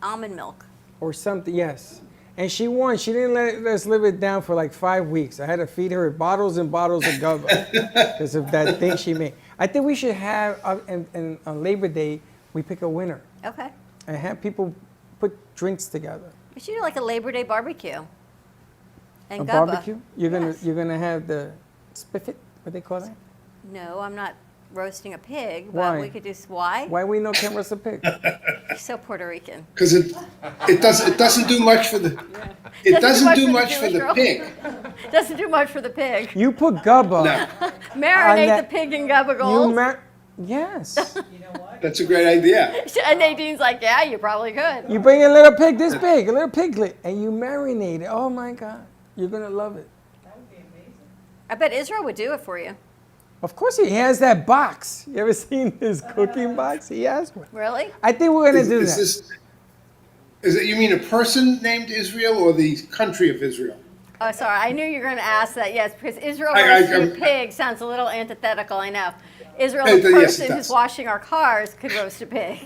almond milk. Or something, yes. And she won. She didn't let us live it down for like 5 weeks. I had to feed her bottles and bottles of Gubba because of that thing she made. I think we should have, and on Labor Day, we pick a winner Okay. and have people put drinks together. We should do like a Labor Day barbecue. And A Gubba. barbecue? You're gonna have the spiffet, what they call that? No, I'm not roasting a pig, but Why? we could do why? Why we no can't roast a pig? You're so Puerto Rican. Because it doesn't do much for the doesn't do much for the pig. Doesn't do much for the pig. You put Gubba. Marinate that- the pig in Gubba Gold. Yes. That's a great idea. And Nadine's like, yeah, you probably could. You bring a little pig this big, a little piglet, and you marinate it. Oh my God, you're gonna love it. I bet Israel would do it for you. Of course he has that box. You ever seen his cooking box? He has one. Really? I think we're going to do Is that. is it, you mean a person named Israel or the country of Israel? Oh, sorry. I knew you were going to ask that. Yes, because Israel I- roasting a pig sounds a little antithetical. I know. Israel, Yes, the it person does. who's washing our cars, could roast a pig.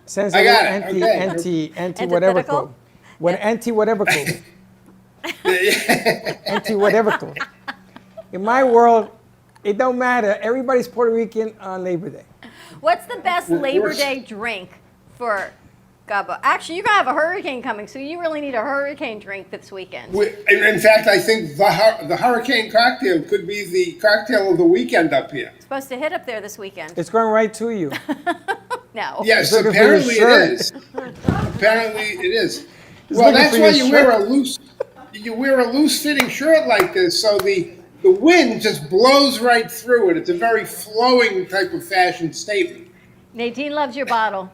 Sounds I like got it. anti, Okay. anti whatever Antithetical? code. What anti whatever code. Anti whatever code. In my world, it don't matter. Everybody's Puerto Rican on Labor Day. What's the best Well, Labor worse. Day drink for Gubba? Actually, you're going to have a hurricane coming, so you really need a hurricane drink this weekend. In fact, I think the hurricane cocktail could be the cocktail of the weekend up here. It's supposed to hit up there this weekend. It's going right to you. No. Yes, He's looking for your apparently it shirt. is. Apparently it is. He's Well, looking that's for why your you wear shirt. you wear a loose fitting shirt like this, so the wind just blows right through it. It's a very flowing type of fashion statement. Nadine loves your bottle.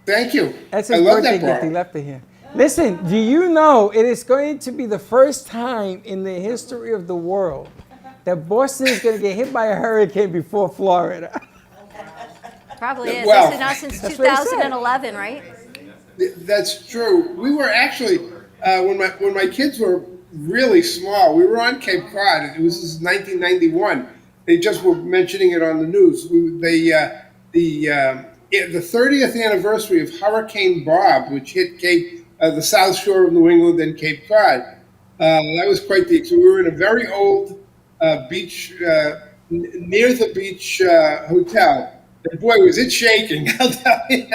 Thank you. That's I his love birthday that gift. bar. He left it here. Listen, do you know it is going to be the first time in the history of the world that Boston is going to get hit by a hurricane before Florida? Probably is. Well, This is not since that's what he said. 2011, right? That's true. We were actually when my kids were really small. We were on Cape Cod. It was 1991. They just were mentioning it on the news. The 30th anniversary of Hurricane Bob, which hit the South Shore of New England and Cape Cod. That was quite the. So we were in a very old beach near the beach hotel. And boy, was it shaking! I'll tell you.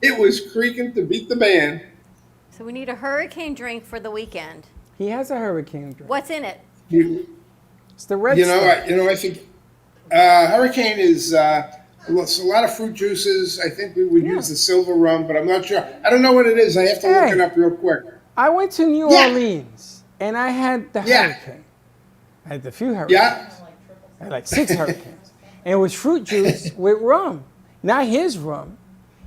It was creaking to beat the band. So we need a hurricane drink for the weekend. He has a hurricane drink. What's in it? It's the red You know, stuff. I think hurricane is it's a lot of fruit juices. I think we would use the silver rum, but I'm not sure. I don't know what it is. I have to look Hey. it up real quick. I went to New Orleans and I had the hurricane. I had a few hurricanes. Yeah. I had like 6 hurricanes. And it was fruit juice with rum. Not his rum.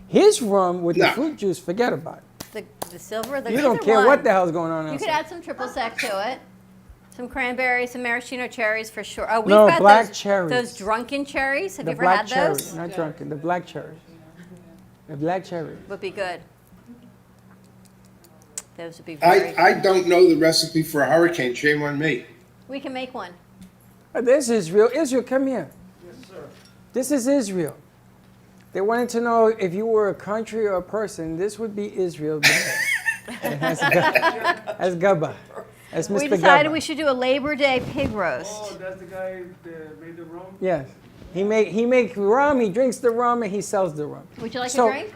His rum with the No. fruit juice, forget about it. The silver. You don't either care one. what the hell's going on You could outside. add some triple sec to it. Some cranberries, some maraschino cherries for sure. Oh, we've No, got black those, cherries. those drunken cherries. Have The you ever black had cherry, those? not drunken, the black cherry. The black cherry. Would be good. Those would be very. I don't know the recipe for a hurricane. Shame on me. We can make one. This is Israel. Israel, come here. Yes, sir. This is Israel. They wanted to know if you were a country or a person. This would be Israel. That's Gubba. That's Mr. We decided Gubba. we should do a Labor Day pig roast. Oh, that's the guy that made the rum? Yes. He make rum, he drinks the rum, and he sells the rum. Would you like so, a drink?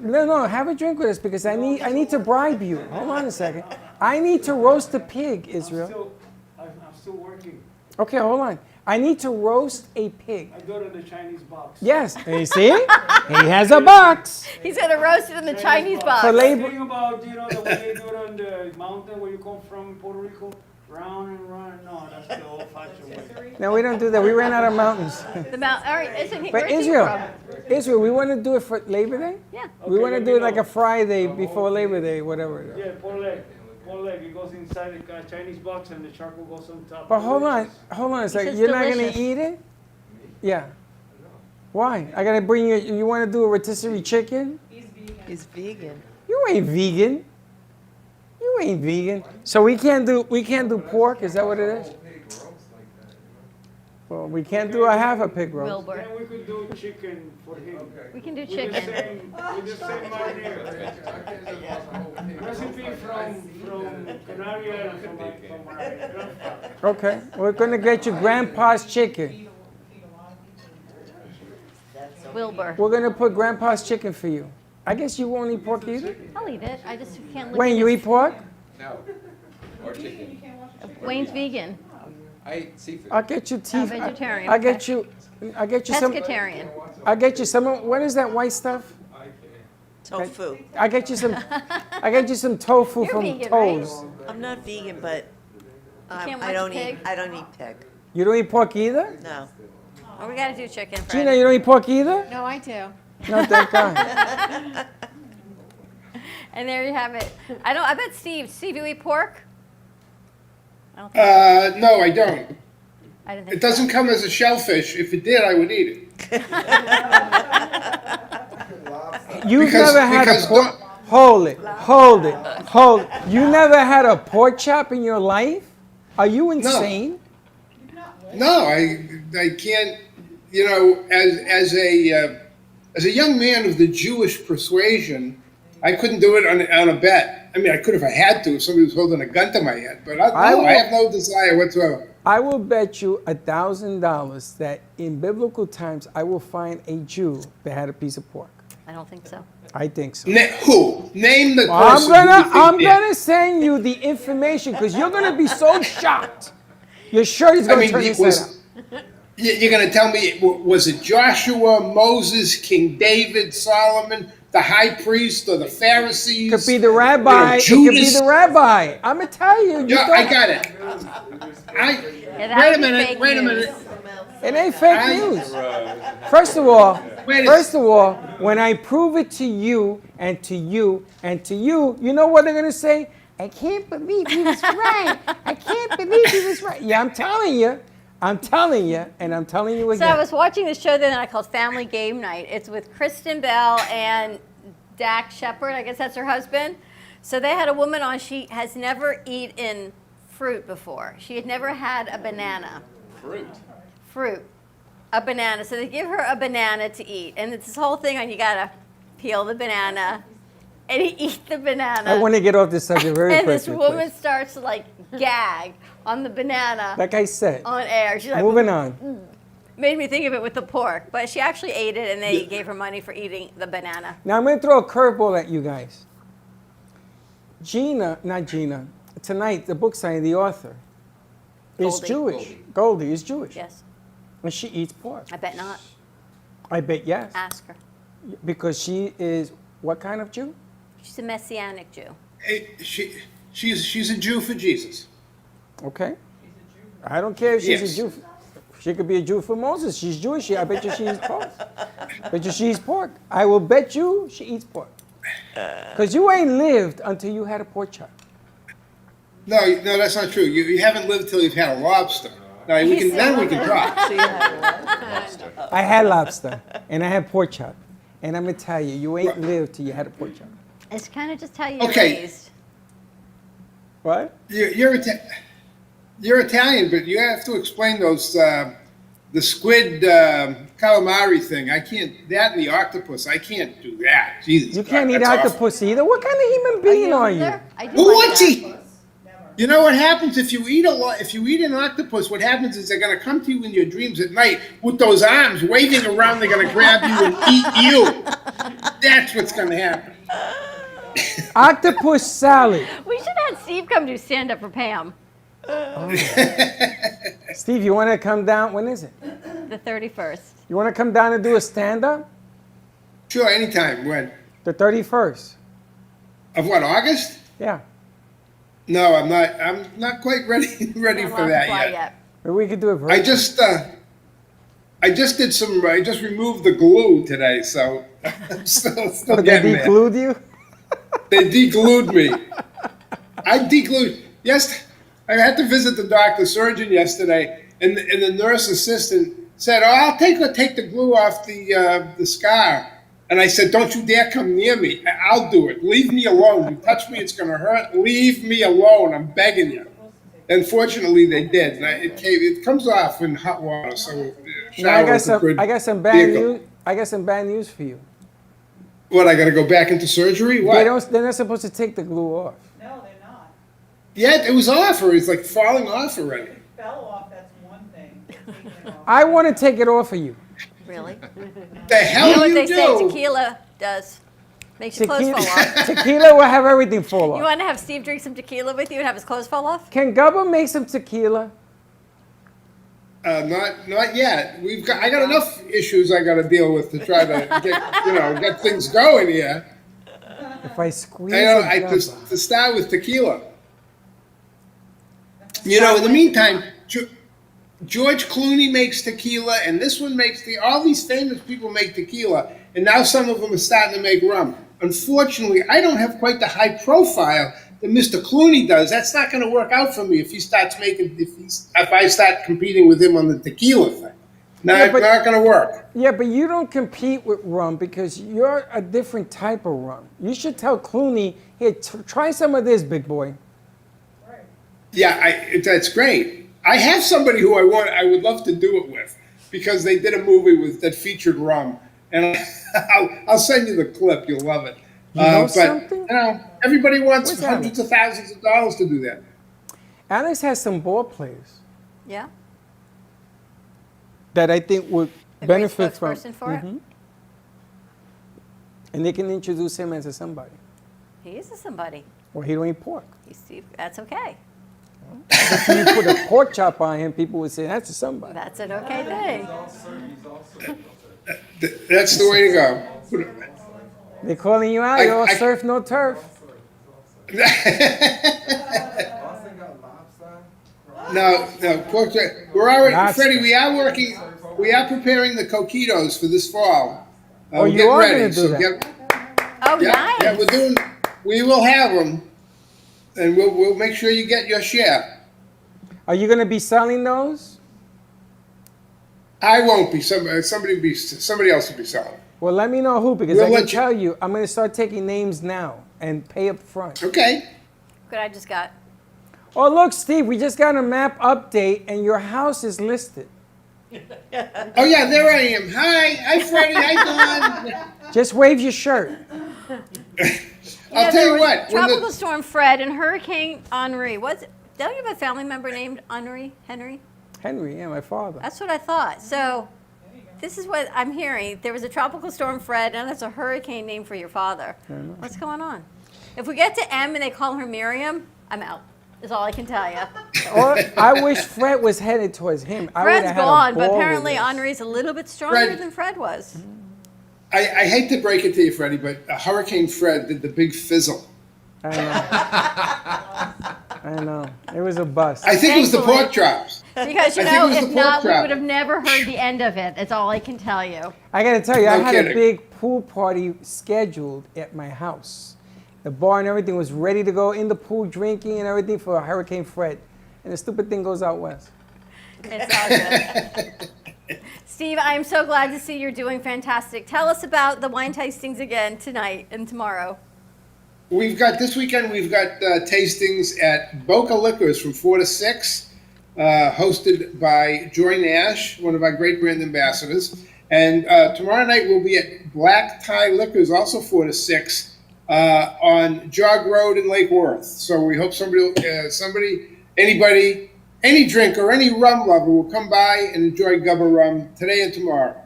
No, have a drink with us because I need to bribe you. Hold on a second. I need to roast a pig, Israel. I'm still working. Okay, hold on. I need to roast a pig. I got it in the Chinese box. Yes, and you see? He has a box. He's gonna roast it in the Chinese box. For labor- Think about, the way they do it on the mountain where you come from, Puerto Rico, round and round. No, that's the old-fashioned way. No, we don't do that. We ran out of mountains. The mount. All right, isn't he? But where's he Israel, we want to do it for Labor Day? Yeah. We want to let do me it like know. a Friday before Labor Day, whatever. it is. Yeah, pork leg. Pork leg. It goes inside the Chinese box and the charcoal goes on top. But hold on a second. says You're not delicious. gonna eat it? Yeah. Why? I gotta bring you. You want to do a rotisserie chicken? He's vegan. You ain't vegan. You ain't vegan. So we can't do pork. Is that what it is? Well, we can't do a half a pig roast. Wilbur. Then we could do chicken for him. We can do With chicken. the same marinade. Recipe from Canary Islands from my grandfather. Okay. We're gonna get you Grandpa's chicken. Wilbur. We're gonna put Grandpa's chicken for you. I guess you won't eat pork either. I'll eat it. I just can't look. Wayne, at you his- eat pork? No. Or chicken. Wayne's vegan. I eat seafood. I'll get you teeth. vegetarian, I'll get okay. you. I'll get you some. Pescatarian. I'll get you some. What is that white stuff? Tofu. I get you some. I get you some tofu You're from vegan, right? Toes. I'm not vegan, but can't I watch don't pig? eat. I don't eat pig. You don't eat pork either? No. Oh, we gotta do chicken. Gina, Friday. you don't eat pork either? No, I do. No, thank God. And there you have it. I bet Steve, you eat pork? I don't think. No, I don't. I didn't It think doesn't come as a shellfish. If it did, I would eat it. You've Because- never had a because pork. Hold it. You never had a pork chop in your life? Are you insane? No, I can't. You know, as a young man of the Jewish persuasion, I couldn't do it on a bet. I mean, I could if I had to, if somebody was holding a gun to my head. But I have no desire whatsoever. I will bet you $1,000 that in biblical times I will find a Jew that had a piece of pork. I don't think so. I think so. Who? Name the Well, person. I'm gonna send you the information because you're gonna be so shocked. Your shirt is gonna turn inside out. You're going to tell me, was it Joshua, Moses, King David, Solomon, the high priest, or the Pharisees? Could be the rabbi. You know, it could be Judas? the rabbi. I'm gonna tell you. Yeah, I got it. Wait a minute. It ain't fake news. First of all, when I prove it to you and to you and to you, you know what they're gonna say? I can't believe he was right. I can't believe he was right. Yeah, I'm telling you, and I'm telling you So again. I was watching this show the other night called Family Game Night. It's with Kristen Bell and Dak Shepard. I guess that's her husband. So they had a woman on. She has never eaten fruit before. She had never had a banana. Fruit. A banana. So they give her a banana to eat. And it's this whole thing on you got to peel the banana and eat the banana. I want to get off this subject very and quickly. this woman starts to like gag on the banana. Like I said, on air. She's like, moving on. Made me think of it with the pork, but she actually ate it, and they gave her money for eating the banana. Now I'm going to throw a curveball at you guys. Tonight, the book signing, the author, is Goldie. Jewish. Goldie is Jewish. Yes. And she eats pork. I bet not. I bet yes. Ask her. Because she is what kind of Jew? She's a Messianic Jew. Hey, she's a Jew for Jesus. Okay. I don't care if she's Yes. a Jew. She could be a Jew for Moses. She's Jewish. I bet you she eats pork. Bet you she eats pork. I will bet you she eats pork. Because you ain't lived until you had a pork chop. No, that's not true. You haven't lived till you've had a lobster. Now we can talk. I had lobster and I had pork chop. And I'm going to tell you, you ain't lived till you had a pork chop. It's kind of just how you're Okay. raised. What? You're Italian, but you have to explain those the squid calamari thing. I can't. That and the octopus. I can't do that. Jesus. You can't eat that's awful. octopus either. What kind of human being are you? Well, what's he? You know what happens if you eat if you eat an octopus? What happens is they're going to come to you in your dreams at night with those arms waving around. They're going to grab you and eat you. That's what's going to happen. Octopus salad. We should have Steve come do stand up for Pam. Steve, you want to come down? When is it? The 31st. You want to come down and do a stand-up? Sure, anytime. When? The 31st. Of what? August? Yeah. No, I'm not. I'm not quite ready for that yet. Maybe we could do it. I just did some. I just removed the glue today, so I'm still They getting there. de-glued you? They de-glued me. I de-glued. Yes, I had to visit the surgeon yesterday, and the nurse assistant said, "Oh, I'll take the glue off the scar." And I said, "Don't you dare come near me. I'll do it. Leave me alone. You touch me, it's going to hurt. Leave me alone. I'm begging you." And fortunately, they did. And it comes off in hot water, so Now, I got shower some bad news. I got some bad news for you. What? I got to go back into surgery? What? They're not supposed to take the glue off. Yeah, it was off, or it's like falling off already. I want to take it off of you. Really? The hell You know what you they do? say tequila does? Makes your clothes fall off. Tequila will have everything fall You off. want to have Steve drink some tequila with you and have his clothes fall off? Can Gubba make some tequila? Not yet. I got enough issues I got to deal with to try to get things going here. If I squeeze To start with tequila. In the meantime, George Clooney makes tequila, and this one makes all these famous people make tequila, and now some of them are starting to make rum. Unfortunately, I don't have quite the high profile that Mr. Clooney does. That's not going to work out for me if I start competing with him on the tequila thing. Not going to work. Yeah, but you don't compete with rum because you're a different type of rum. You should tell Clooney, here, try some of this, big boy. Yeah, that's great. I have somebody who I would love to do it with because they did a movie that featured rum, and I'll send you the clip. You'll love it. You know something? You know, everybody wants What's hundreds of thousands of dollars to do that. Alex has some ball players Yeah. that I think would A great benefit from. spokesperson for it? And they can introduce him as a somebody. He is a somebody. Or he don't eat pork. That's okay. If you put a pork chop on him, people would say, that's a somebody. That's an okay thing. That's the way to go. They're calling you out, you're all surf, no turf. No, pork chop. We're already, Freddie, we are preparing the coquitos for this fall. Oh, We're you getting are ready, going to do so that? Oh, nice. Yeah, we will have them, and we'll make sure you get your share. Are you going to be selling those? I won't be. Somebody else will be selling. Well, let me know who, because We'll I can let you- tell you, I'm going to start taking names now and pay up front. Okay. Good, I just got. Oh, look, Steve, we just got a map update, and your house is listed. Oh yeah, there I am. Hi, Freddie. Hi, Don. Just wave your shirt. I'll tell you what. Tropical Storm Fred and Hurricane Henri. Don't you have a family member named Henri? Henry, yeah, my father. That's what I thought. So this is what I'm hearing. There was a Tropical Storm Fred, and that's a hurricane name for your father. What's going on? If we get to M and they call her Miriam, I'm out. Is all I can tell you. Or I wish Fred was headed towards him. I Fred's would've had a gone, but ball with apparently this. Henri's a little bit stronger Fred. than Fred was. I hate to break it to you, Freddie, but Hurricane Fred did the big fizzle. I know. It was a bust. I think it was the pork chops. Because, I think it was if the not, pork we chop. would have never heard the end of it. That's all I can tell you. I got to tell you, I No had a kidding. big pool party scheduled at my house. The bar and everything was ready to go in the pool, drinking and everything for Hurricane Fred. And the stupid thing goes out west. It's all good. Steve, I'm so glad to see you're doing fantastic. Tell us about the wine tastings again tonight and tomorrow. This weekend we've got tastings at Boca Liquors from 4 to 6, hosted by Joy Nash, one of our great brand ambassadors. And tomorrow night we'll be at Black Tie Liquors, also 4 to 6, on Jog Road in Lake Worth. So we hope anybody, any drinker, any rum lover will come by and enjoy Gubba rum today and tomorrow.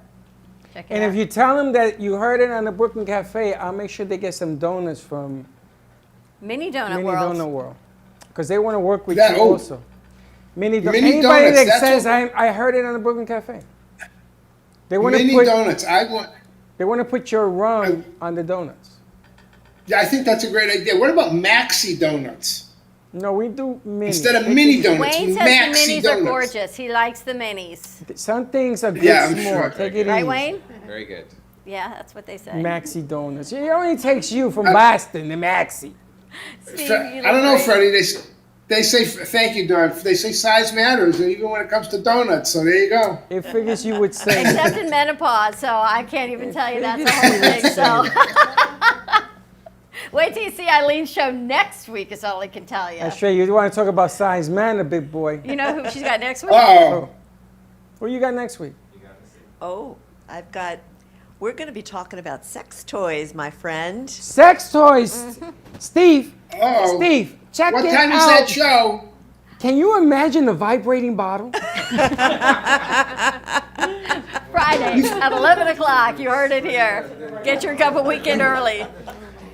And if you tell them that you heard it on the Brooklyn Cafe, I'll make sure they get some donuts from Mini Donut Mini World. Donut World. Because they want to work with That- you oh. also. Anybody donuts, that that's says, what- I heard it on the Brooklyn Cafe. They want to Mini put donuts. They want to put your rum on the donuts. Yeah, I think that's a great idea. What about Maxi Donuts? No, we do mini. Instead of mini donuts, Wayne says Maxi the minis donuts. are gorgeous. He likes the minis. Some things are good Yeah, I'm small. sure. Take it Right, easy. Wayne? Very good. Yeah, that's what they say. Maxi donuts. It only takes you from Boston to Maxi. Steve, I you don't look know, great. Freddie. They say, thank you, Don. They say size matters, even when it comes to donuts. So there you go. It figures you would say. Except in menopause, so I can't even tell you that's the whole thing. So wait till you see Eileen's show next week is all I can tell you. I'm sure you want to talk about size man, big boy. You know who she's got next week? Oh. What you got next week? Oh, we're going to be talking about sex toys, my friend. Sex toys. Steve. Oh. Steve, check What it time out. is that show? Can you imagine the vibrating bottle? Friday at 11 o'clock. You heard it here. Get your cup a weekend early.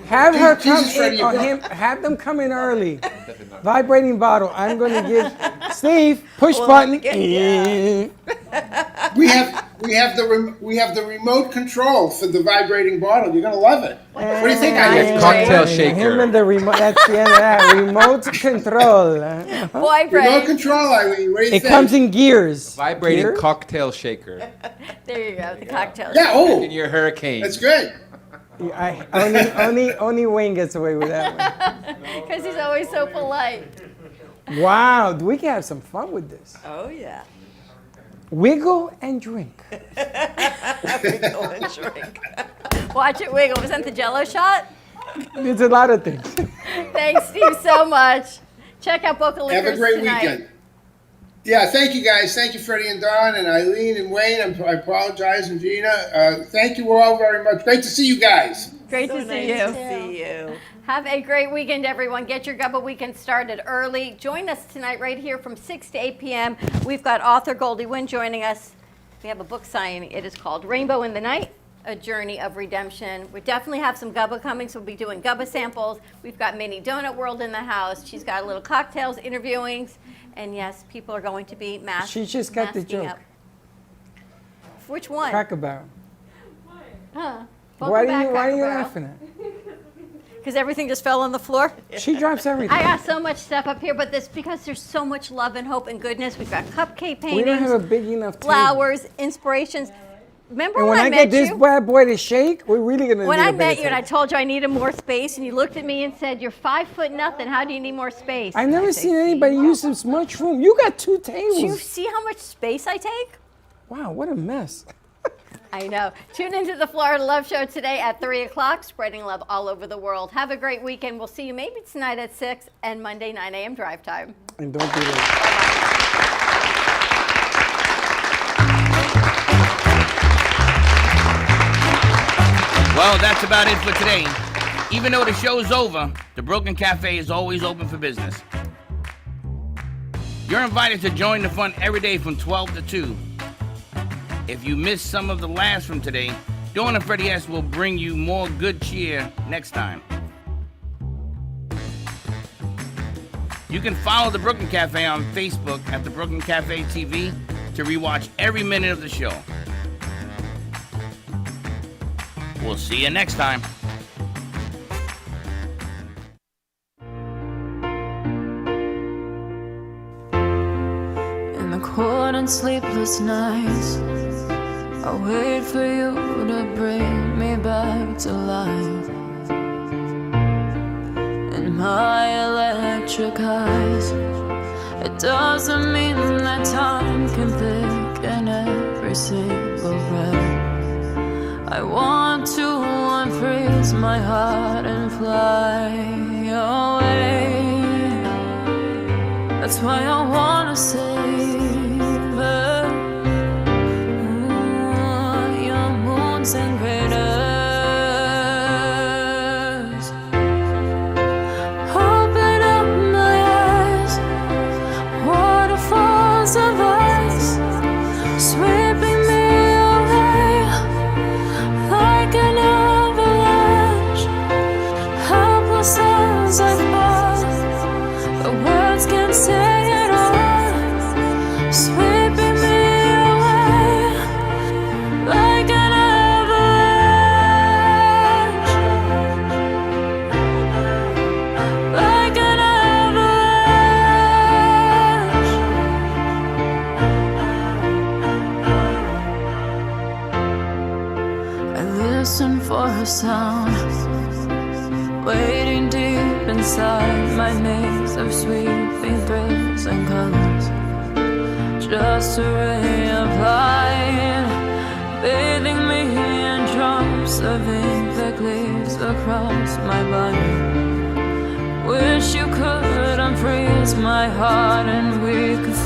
Have her come Jesus, Freddie, in, or him, have them come in early. Vibrating bottle. I'm going to give Steve push button. We have the remote control for the vibrating bottle. You're gonna love it. What do you think, Eileen? Cocktail shaker. Him and the remote. That's the end of that. Remote control. Boy, Remote brain. control, Eileen. What do you It think? comes in gears. Vibrating Gears? cocktail shaker. There you go, the cocktail. Yeah. Oh, In your hurricane. that's great. Only Wayne gets away with that Because he's always so polite. one. Wow, we can have some fun with this. Oh, yeah. Wiggle and drink. Wiggle and drink. Watch it wiggle. Was that the Jell-O shot? It's a lot of things. Thanks, Steve, so much. Check out Boca Liquors Have a great tonight. weekend. Yeah, thank you guys. Thank you, Freddie and Don and Eileen and Wayne. I apologize, and Gina. Thank you all very much. Great to see you guys. Great to see you. See you. Have a great weekend, everyone. Get your Gubba weekend started early. Join us tonight right here from 6 to 8 p.m. We've got author Goldie Wynn joining us. We have a book signing. It is called Rainbow in the Night, A Journey of Redemption. We definitely have some Gubba coming, so we'll be doing Gubba samples. We've got Mini Donut World in the house. She's got little cocktails, interviewings, and yes, people are going to be masked. She just got the masking joke. up. Which one? Cracker Barrel. Huh. Why Welcome are you back, Cracker Barrel. laughing at? Because everything just fell on the floor? She drops everything. I got so much stuff up here, but this because there's so much love and hope and goodness. We've got cupcake paintings, We don't have a big enough table. flowers, inspirations. Remember And when I get met this you? bad boy to shake, we're really gonna. When need I a bigger met you and I table. told you I needed more space, and you looked at me and said, "You're 5 foot nothing. How do you need more space?" I've never seen anybody use this much room. You got 2 tables. Do you see how much space I take? Wow, what a mess. I know. Tune into the Florida Love Show today at 3 o'clock, spreading love all over the world. Have a great weekend. We'll see you maybe tonight at 6 and Monday 9 a.m. drive time. And don't be late. Well, that's about it for today. Even though the show's over, the Brooklyn Cafe is always open for business. You're invited to join the fun every day from 12 to 2. If you missed some of the laughs from today, Dawn and Freddie S. will bring you more good cheer next time. You can follow the Brooklyn Cafe on Facebook at the Brooklyn Cafe TV to rewatch every minute of the show. We'll see you next time. In the cold and sleepless nights, I wait for you to bring me back to life. In my electric eyes, it doesn't mean that time can thicken every single breath. I want to unfreeze my heart and fly away. That's why I wanna save her. Your moons and craters. Open up my eyes, waterfalls of ice, sweeping me away like an avalanche. Helpless as I fall, the words can't say it all, sweeping me away like an avalanche, like an avalanche. I listen for a sound, waiting deep inside my maze of sweeping thrills and colors. Just a ray of light, bathing me in drops of ink that glaze across my body. Wish you could unfreeze my heart and we could